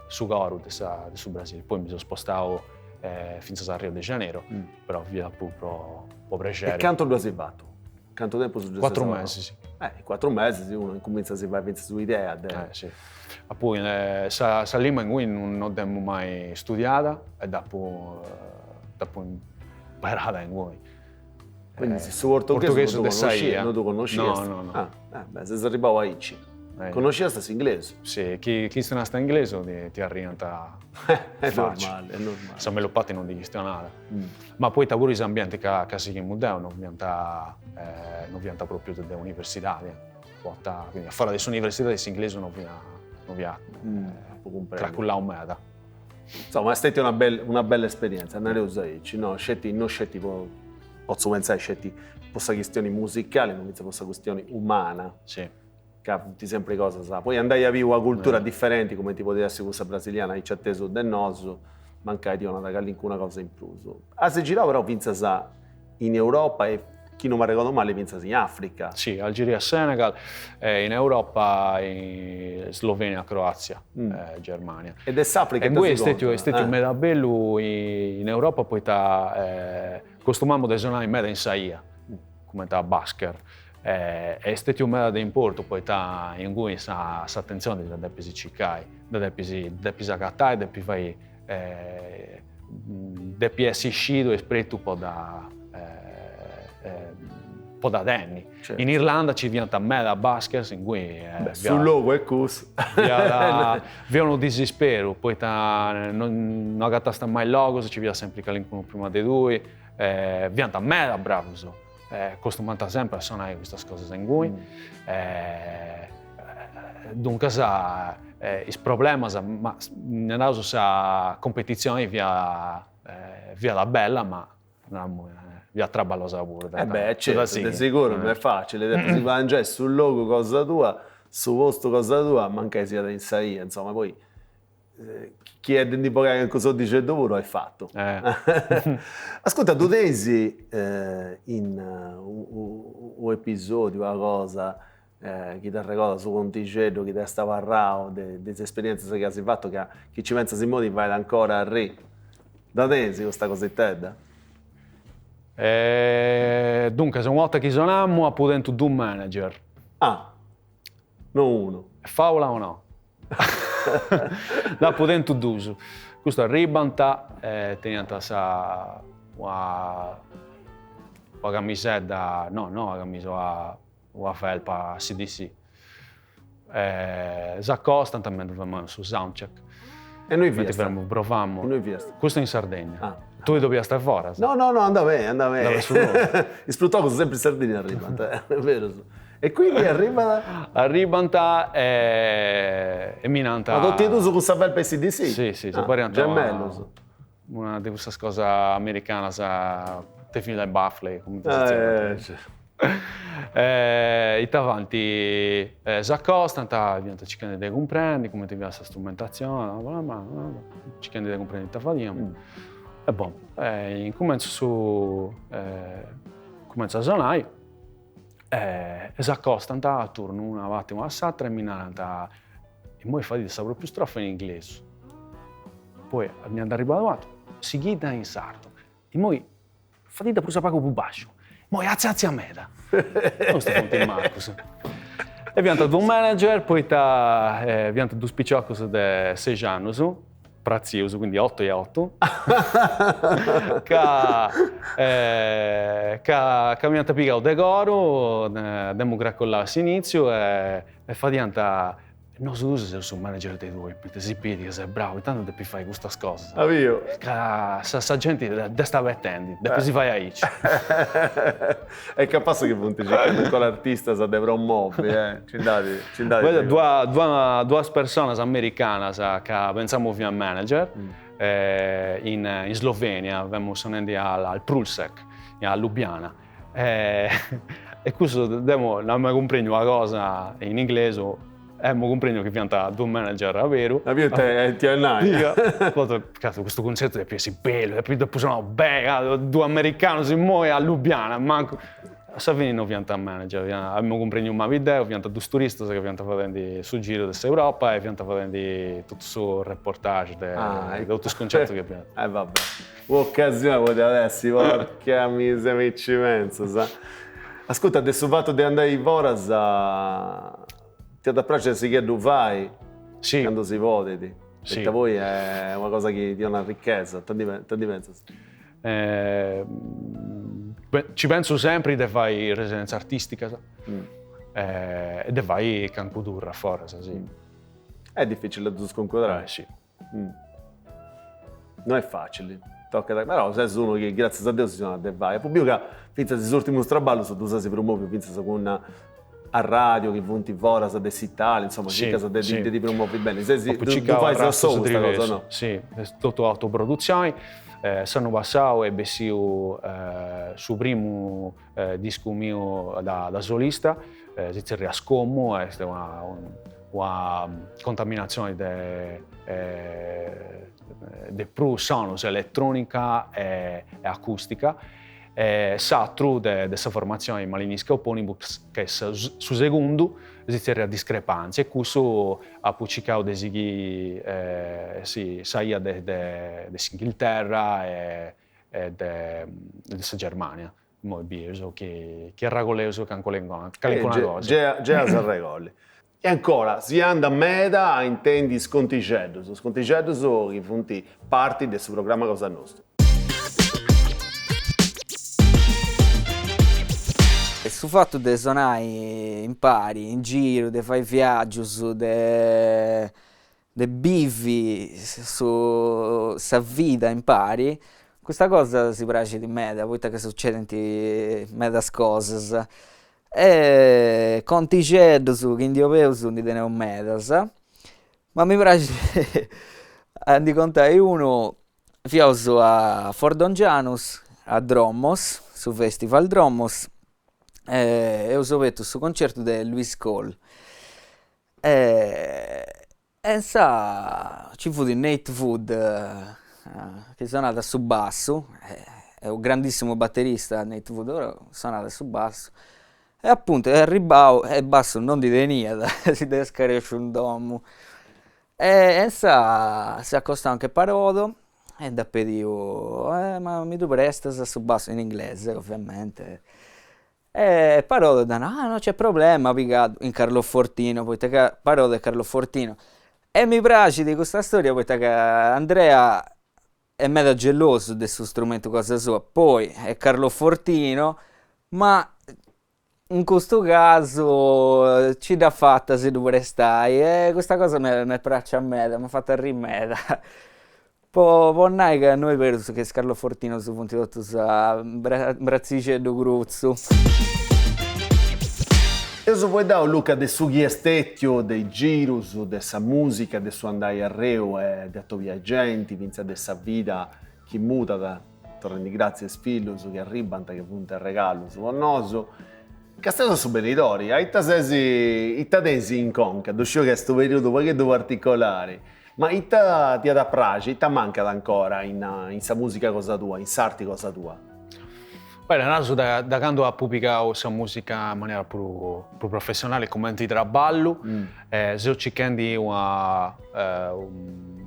su Goro su Brasile. Poi mi sono spostato fino a Rio de Janeiro, però via proprio piacere. E quanto lo sei fatto? Quanto tempo sono 4 mesi, sì. 4 mesi uno comincia a si fare su idea. Sì. Poi sa lingua in cui non abbiamo mai studiata e dopo poi imparata in voi. Quindi se su portoghese non tu conosci? No. Se arrivavo a Ici, conosci questo inglese? Sì, chi sta in inglese ti arriva È facile. normale. Insomma, lo patti non di gestionare. Ma poi pure gli ambienti che si chiamano non viene proprio delle università. Quindi a fare delle università inglese non viene tracullare un meta. Insomma, è stata una bella esperienza, andare a Ici, no? Non scetti, posso pensare, scetti questa questione musicale, non questa questione umana. Sì. Capiti sempre cosa sa. Poi andai a vivere una cultura differente, come ti poteva essere questa brasiliana, ci atteso del noso, mancai di una cosa in più. A se girava però vinza in Europa e chi non mi ricordo male vinza in Africa. Sì, Algeria, Senegal, in Europa, in Slovenia, Croazia, Germania. Ed è Africa. E questo è stato meda bello in Europa, poi costumiamo a suonare in meda in Saia, come da Basker. È stato un meda di importo, poi in cui sa attenzione da depisi cicai, da depisi catai, depi essere scido e spreto un po' da anni. Certo. In Irlanda ci viene a meda Basker, in cui sul logo è così. vi un disispero, poi non agattasta mai logo, ci via sempre qualcuno prima dei due, viene a meda bravo. Costumanta sempre a suonare queste cose in cui dunque il problema ma nel caso sa competizione via la bella ma via traballosa pure certo, di sicuro non è facile si va già sul logo cosa tua su posto cosa tua manca sia da insaia insomma poi chi è dentro che cosa dice lavoro è fatto. Ascolta, tu tesi in un episodio, una cosa, chi ti ricorda su Conticello, chi ti stava a Rao, delle esperienze che hai fatto, che chi ci pensa si modi vai ancora a re. Da tesi questa cosetta? Dunque, se una volta che suonammo, ha dentro due manager. Non uno. Faula o no? Dopo dentro d'uso. Questo è Ribanta, teniamo una camisetta, la camisola, una felpa CDC. S'accosta, mentre andiamo su soundcheck. E noi proviamo. Questo è in Sardegna. Tu dobbiamo stare fuori? No, anda bene. Sfruttavo sempre in Sardegna a Ribanta, è vero. E quindi Ribanta e Minanta. Ma tutti e due su questa felpa CDC? Sì, gemello. Una di queste cose americane, definita baffle, come si dice. Avanti s'accostano, diventa cercando di comprendere come ti viene questa strumentazione, cercando di comprendere il fadiamo. E buon, comincio a suonare. S'accostano a turno un attimo a Satra e Minanta e poi fa proprio più strofa in inglese. Poi abbiamo arrivato, seguita in sardo. E poi fatita pure poco più basso. Poi azzi a meta. Questo è il Marcus. E abbiamo due manager, poi abbiamo due spicciocchi di 6 anni, prezioso, quindi 8 e 8. Che abbiamo piegato decoro, abbiamo graccollato all'inizio e fa diventa. Non so se sono manager dei due, perché si vede che sei bravo, intanto devi fare queste cose. Avvio. Sa gente sta vettendo, devi si fare a Ici. È capace che punti con l'artista sa dovrà muovere, ci date. Due persone americane che pensiamo a manager in Slovenia, abbiamo suonato al Prulsek, a Lubiana. E questo non mi comprendo una cosa in inglese. Mi comprendo che pianta due manager a vero. La mia è Cazzo, questo concerto è più bello, e poi dopo sono bene, due americani si muovono a Lubiana, manco. Savini non pianta manager, abbiamo compreso un video, pianta due turisti che pianta facendo sul giro dell'Europa e pianta facendo tutto su reportage di tutto il concerto che pianta. Vabbè, un'occasione poteva essere, porca miseria, mi ci penso, sa. Ascolta, adesso fatto di andare in Voras ti da piacere se che tu fai quando si voti, perché voi è una cosa che ti dà una ricchezza, ti pensi? Ci penso sempre che fai residenza artistica e che vai can cultura fuori, sì. È difficile da sconquadrare. Sì. Non è facile. Però sei uno che grazie a Dio si sono vai. Poi che pensa si sorti un traballo su due si promuove, pensa con a radio che vunti fora sa dessitale, insomma, sì, cerca di promuovi bene. Se tu fai da solo questa cosa, no? Sì, è tutto autoproduzione. L'anno passato ebbe su primo disco mio da solista, si chiama Scommo, è una contaminazione di più sono elettronica e acustica. Satru dessa formazione malinisca oponibus che su secondo esistono discrepanze e questo ha pubblicado desighi saia de Inghilterra e dessa Germania mo bieso che ragoleso che ancora una cosa già a regole. E ancora, si anda a meta intendi scontigedos che funti parti del suo programma Cosa Nostra. E su fatto di suonare in pari, in giro, di fare viaggi, di vivi su sa vita in pari, questa cosa si piace di me, da volta che succedono meda cose. E conti cedos che in Dio veo sono di tenere medas, ma mi piace di contare uno, fioso a Fordongianus, a Drommos, su Festival Drommos, e ho saputo su concerto di Luis Cole. E ci fu di Nate Wood che suonava su basso, è un grandissimo batterista Nate Wood, ora suonava su basso. E appunto è arrivato e basso non di veniva, si deve scaricare un domo. E si accosta anche Parodo e da pedivo, ma mi tu prestas su basso in inglese ovviamente. E Parodo da no, non c'è problema, in Carlo Fortino, poi che Parodo è Carlo Fortino. E mi piace di questa storia, poi che Andrea è mega geloso del suo strumento cosa sua, poi è Carlo Fortino, ma in questo caso ci dà fatta se dovrei stare e questa cosa mi piace a me, mi ha fatto rimeda. Poi non che noi penso che Carlo Fortino su punti tutto sa brazzice do gruzzo. Io so vuoi dare Luca del suo estetio, dei giros, dessa musica, del suo andare a Reo e dei tuoi viaggianti, vinza dessa vita che muta da torni grazie sfillo che arrivano che punta il regalo su annoso. Castello su Benidori, ittadesi in conca, doscio che questo periodo poche particolare, ma itta ti da prage, itta manca ancora in sa musica cosa tua, in sarti cosa tua? Beh, naso da quando ha pubblicato questa musica in maniera più professionale come ti traballo, se ci kendi un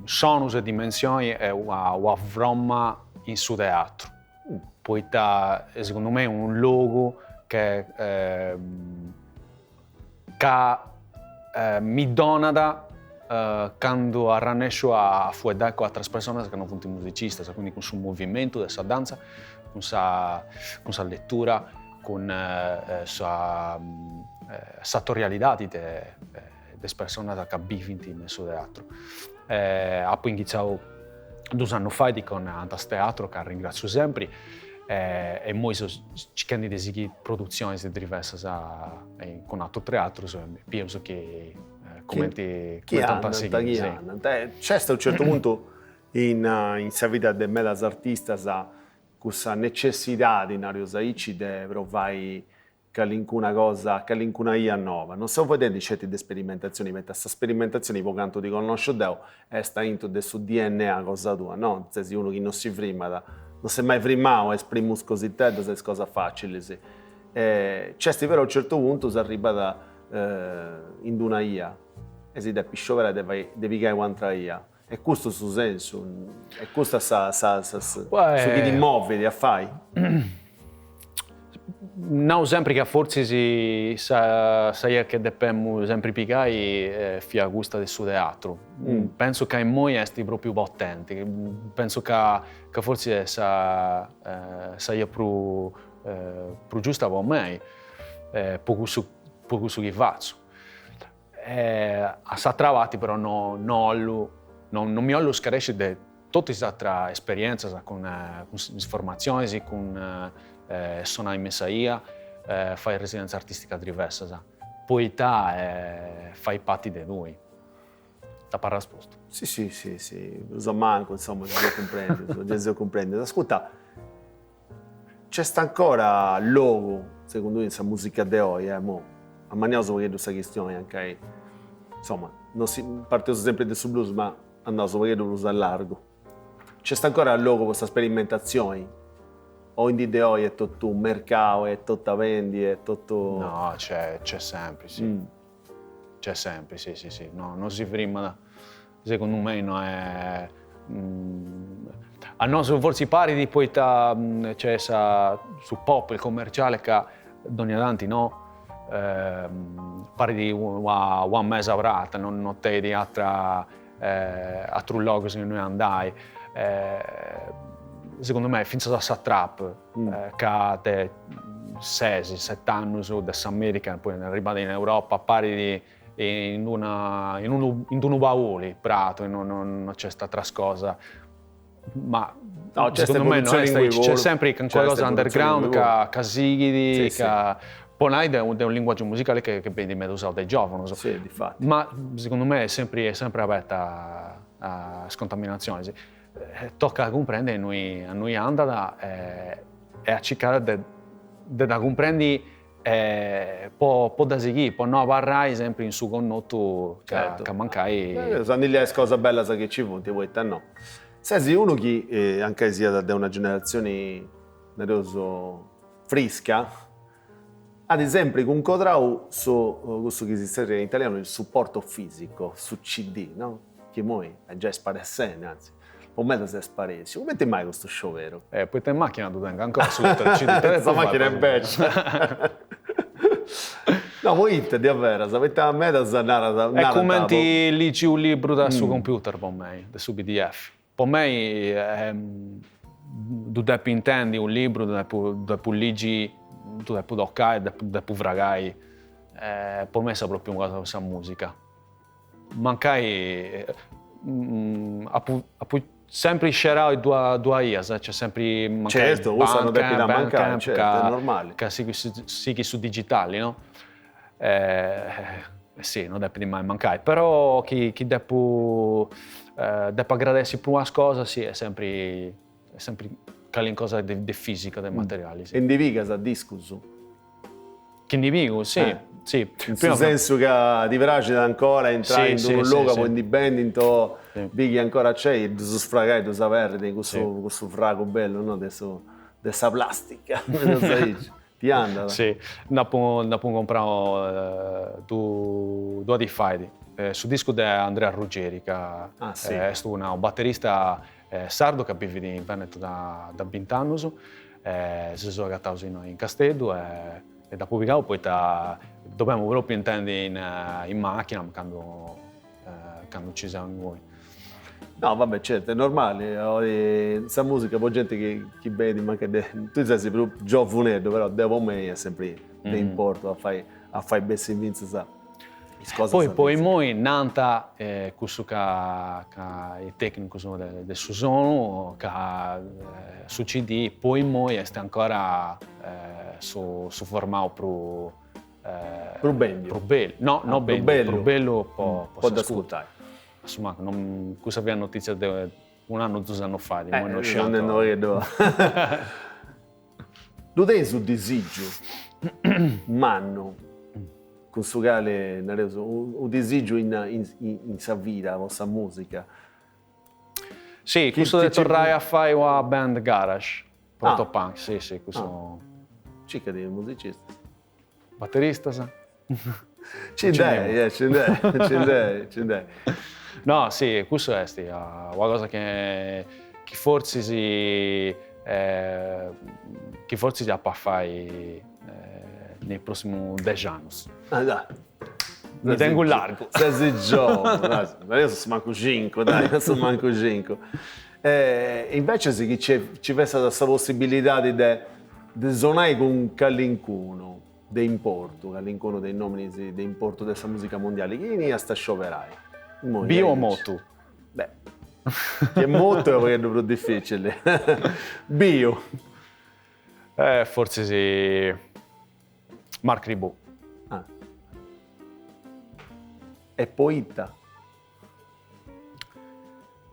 sonus e dimensioni e una vromma in suo teatro. Poi secondo me un logo che mi dona quando arrannescio a fuedare con altre persone che non sono musicisti, quindi con il suo movimento, questa danza, con sa lettura, con la sartorialità delle persone che vivono nel suo teatro. Ho iniziato 2 anni fa con Antas Teatro, che ringrazio sempre, e poi ci sono delle produzioni diverse con altri teatri, penso che come tanta c'è a un certo punto in sa vita del medas artista questa necessità di Saici di provare qualcuna cosa, qualcuna idea nuova. Non so vedendo certe sperimentazioni, ma questa sperimentazione, per quanto ti conosco Deo, è sta into del suo DNA cosa tua, no? Se sei uno che non si frima, non si è mai frimato, esprimus così tanto, se è cosa facile. Sì. C'è però a un certo punto si arriva in una IA, e si deve sciovere devi che un'altra IA. E questo suo senso, e questo su chi ti muovi, a fai? non sempre che forse sai che dobbiamo sempre piccare fia gusta del suo teatro. Penso che in noi esti proprio potenti, penso che forse sia più giusta per me, poco su che faccio. A Satravati però non mi ho scaresci di tutte le altre esperienze con informazioni, con suonare in messaia, fare residenza artistica diversa, poetà fai parte di noi. Da par risposto. Sì, lo so manco, insomma, lo comprendo. Ascolta, c'è sta ancora logo, secondo me, questa musica di oggi, mo? A manioso vedo questa questione anche, insomma, non si parte sempre del blues, ma andiamo vedo blues a largo. C'è sta ancora logo questa sperimentazione? O in di oggi è tutto un mercato, è tutto vendi, è tutto... No, c'è sempre, sì. C'è sempre, sì. No, non si ferma, secondo me, no è... A noi forse pari di poeta, c'è su pop, il commerciale che ogni tanto, no? Pari di un mese avrata, non te di altro logo se noi andai. Secondo me, fin da trap, che ha 6-7 anni da America, poi è arrivata in Europa, pari in un baule, prato, e non c'è stata cosa. Ma no, secondo me c'è sempre qualcosa underground che sigli, che poi è un linguaggio musicale che viene usato dai giovani. Sì, di fatto. Ma secondo me è sempre aperta a scontaminazioni. Tocca comprendere a noi andata e a cercare di comprendere può da seguire, può non avere sempre in su connotto che mancai. Sono le cose belle che ci vuoi, vuoi te no. Sei uno che anche sia da una generazione fresca, ad esempio con Codrau su questo che si dice in italiano il supporto fisico su CD, no? Che poi è già sparescente, anzi. O me da se sparesi. Come ti mai questo show vero? Poi te in macchina tu tenga ancora su CD. Questa macchina è bella. No, voi di avere, sapete a me da zanara. E commenti leggi un libro sul computer per me, su PDF. Per me, tu devi intendi un libro, devi leggi, tu devi toccare, devi vragare. Per me è proprio una cosa questa musica. Mancai sempre scerare due IAS, c'è sempre certo, questo non deve da mancare, certo, è normale. Che si su digitali, no? Sì, non deve mai mancare, però chi deve aggradare più una cosa, sì, è sempre qualcosa di fisica, del materiale. Sì. E indiviga a discusso? Che individuo, sì. Sì. Nel senso che ti piace ancora entrare in un luogo poi indipendente, vedi ancora c'è, tu sfragai, tu sapere di questo frago bello, no? Adesso questa plastica, ti anda? Sì, dopo comprare due Adifai, su disco di Andrea Ruggeri, che è un batterista sardo che vive in Veneto da 20 anni, si sono agattato in Castello e da pubblicato poi dobbiamo proprio intendere in macchina quando ci siamo noi. No, vabbè, certo, è normale. Questa musica, poi gente che vedi, ma che tu sei più giovane, però devo me è sempre di importo a fare bessi in vinza. Poi noi, Nanta, questo che il tecnico del suono, che su CD, poi noi è ancora su formato pro bello. No, non bello. Pro bello può da ascoltare. Insomma, questa è la notizia di un anno o 2 anni fa, di non vedo. Lo dai su disagio, manno, con suo gale, un disagio in sa vita, la vostra musica. Sì, questo di tornare a fare una band garage, protopunk, sì, questo... Cica di musicisti. Batterista, sa? Ci dai. No, sì, questo è una cosa che forse si ha a fare nei prossimi 10 anni. Ah, dai. Mi tengo largo. Sei giovane, dai, io sono manco 5, dai, io sono manco 5. Invece se ci fosse questa possibilità di suonare con qualcuno di importo, qualcuno dei nomi di importo della musica mondiale, chi ne sta scioperai? Bio o moto? Beh, che molto è più difficile. Bio. Forse sì. Marc Ribot. Ah. E Poita.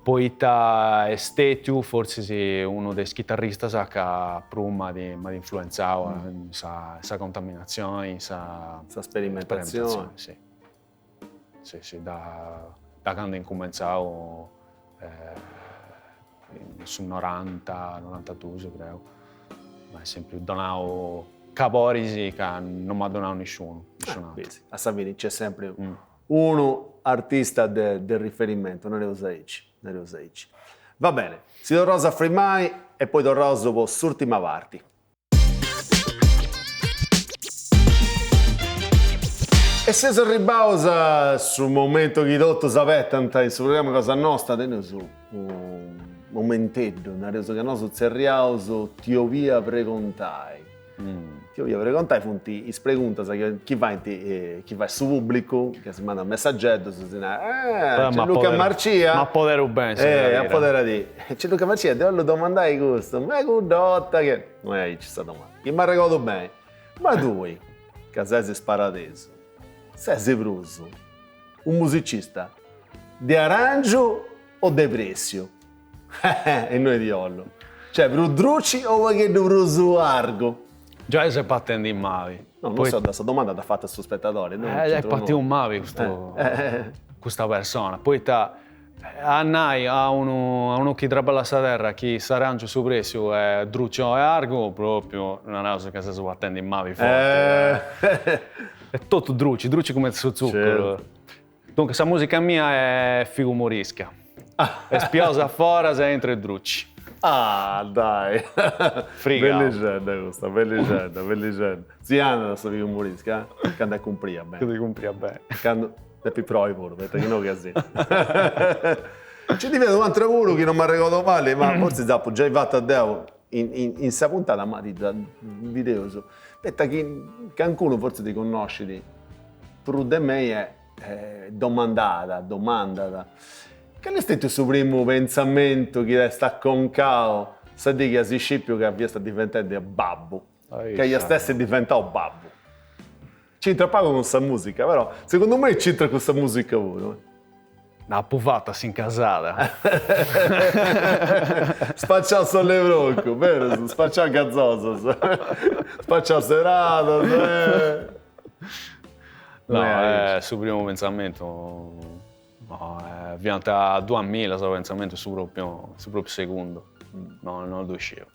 Poita estetiu, forse sì, uno dei chitarristi che prima di influenzare, sa contaminazione, sa Sperimentazione. Sì. Sì, da quando ho cominciato sul 90, 92 credo, ma è sempre donato caporisi che non mi ha donato nessuno. A Savini c'è sempre uno artista del riferimento, non ne usaici. Va bene, si torna a Fremai e poi torna dopo l'ultima parte. E se si ribausa sul momento che tutto sapete, sul programma Cosa Nostra, tenete su un momentetto, una cosa che noi zerriamo, ti via precontai. Ti via precontai, funti is preguntas che chi va su pubblico, che si manda un messaggetto, si dice, c'è Luca Marcia. Ma potere bene, a potere di. C'è Luca Marcia, devo domandare questo, ma è condotta che... Non è ci sta domanda. Chi mi ricordo bene, ma tu, che sei sparateso, sei pruso, un musicista di arancio o di Prezio? E noi di Ollo. Cioè, per Drucci o che pruso argo? Già sei partendo in mavi. No, non so, questa domanda l'ha fatta al suo spettatore. È partito un mavi questa persona. Poi a uno che traballa la terra, chi s'arrangia su prezzo è Druccio e Argo, proprio non è cosa che si partendo in mavi forte. È tutto Drucci come su zucchero. Certo. Dunque, questa musica mia è figo morisca. È spiosa fuori se entra i Drucci. Ah, dai! Friga. Bella leggenda. Ziana da sto umoristica, che andai a comprare bene. Che ti compri bene. Quando è più provi pure, perché non che ci diventa un altro lavoro che non mi ricordo male, ma forse Zappo già hai fatto a Deo in sta puntata, ma di video. Aspetta che qualcuno forse ti conosci, però di me è domandata. Che è stato il suo primo pensamento che sta con Cao? Sa di che si scipio che avvia sta diventando babbo. Che io stesso è diventato babbo. C'entra poco con questa musica, però secondo me c'entra con questa musica pure. Una puvata si incasata. Spacciare solle brocco, vero? Spacciare gazzoso. Spacciare serata. No, è il suo primo pensamento. No, è venuta a 2000 il suo pensamento su proprio secondo. No, non lo riuscivo.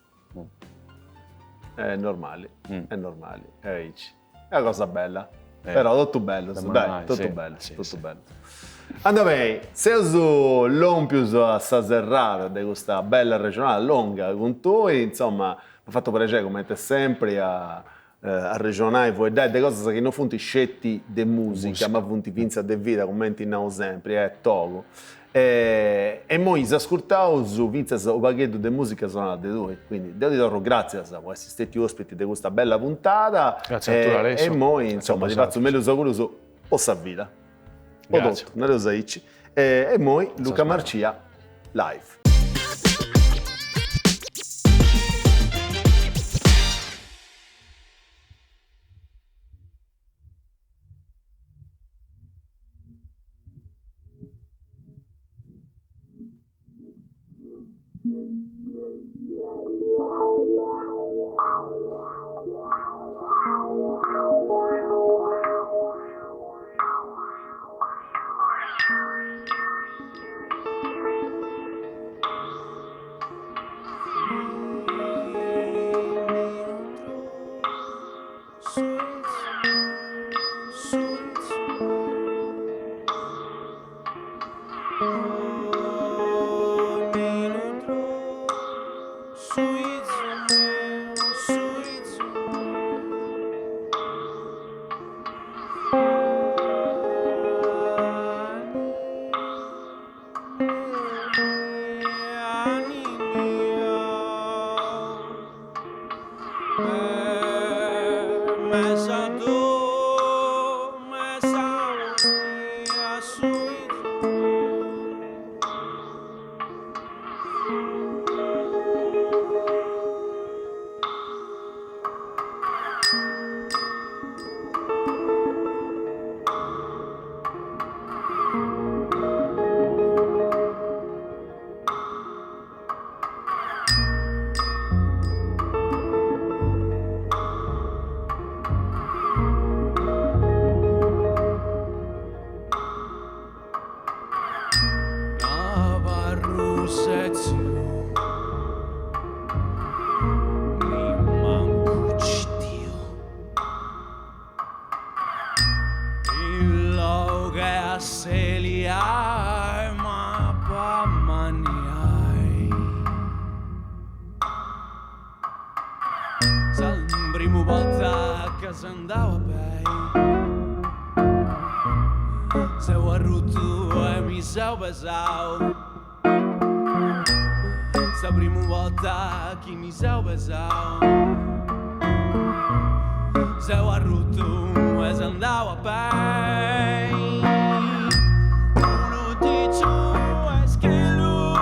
È normale, è una cosa bella. Però tutto bello, dai, tutto bello, tutto bello. Andò bene, se uso l'ompius a sta serrata di questa bella regionale lunga con tu, insomma, mi ha fatto piacere come sempre a regionale, voi dai delle cose che non funti scetti di musica, ma funti pinza di vita, commenti non sempre, Togo. E noi si ascoltavo su Vinza un pacchetto di musica suonata di voi, quindi devo dire grazie a voi essere stati ospiti di questa bella puntata. Grazie a te Alessio. E noi insomma ti faccio un meglio auguro o sa vita. Grazie. Non lo sai. E noi Luca Marcia live. Sweet Seliai ma pamaniai Sa la prima volta che si andava bei Seu arruto e mi seu besau Sa prima volta che mi seu besau Seu arruto e si andava bei Uno dice es che lui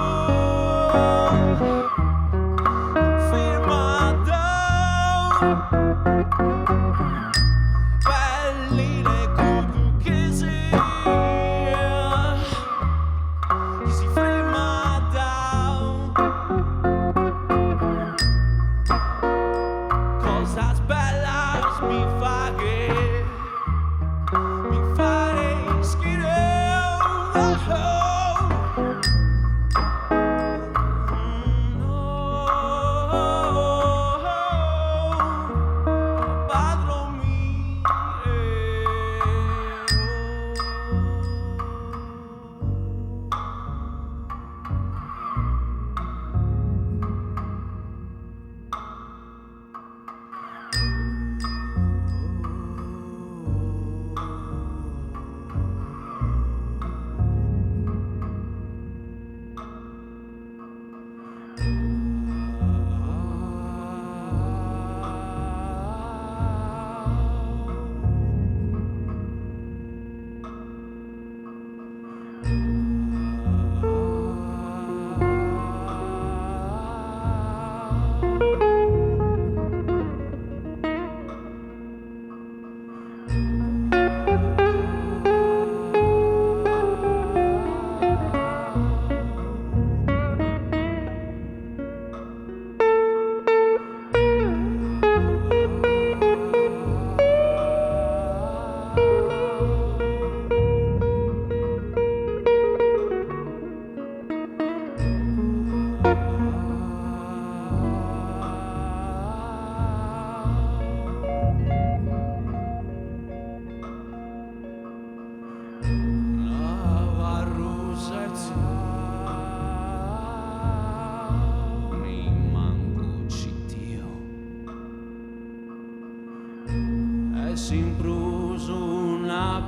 firmato belli le cudu che si firmata cosas bellas mi fa che mi fare schifo padro mio Simpruso una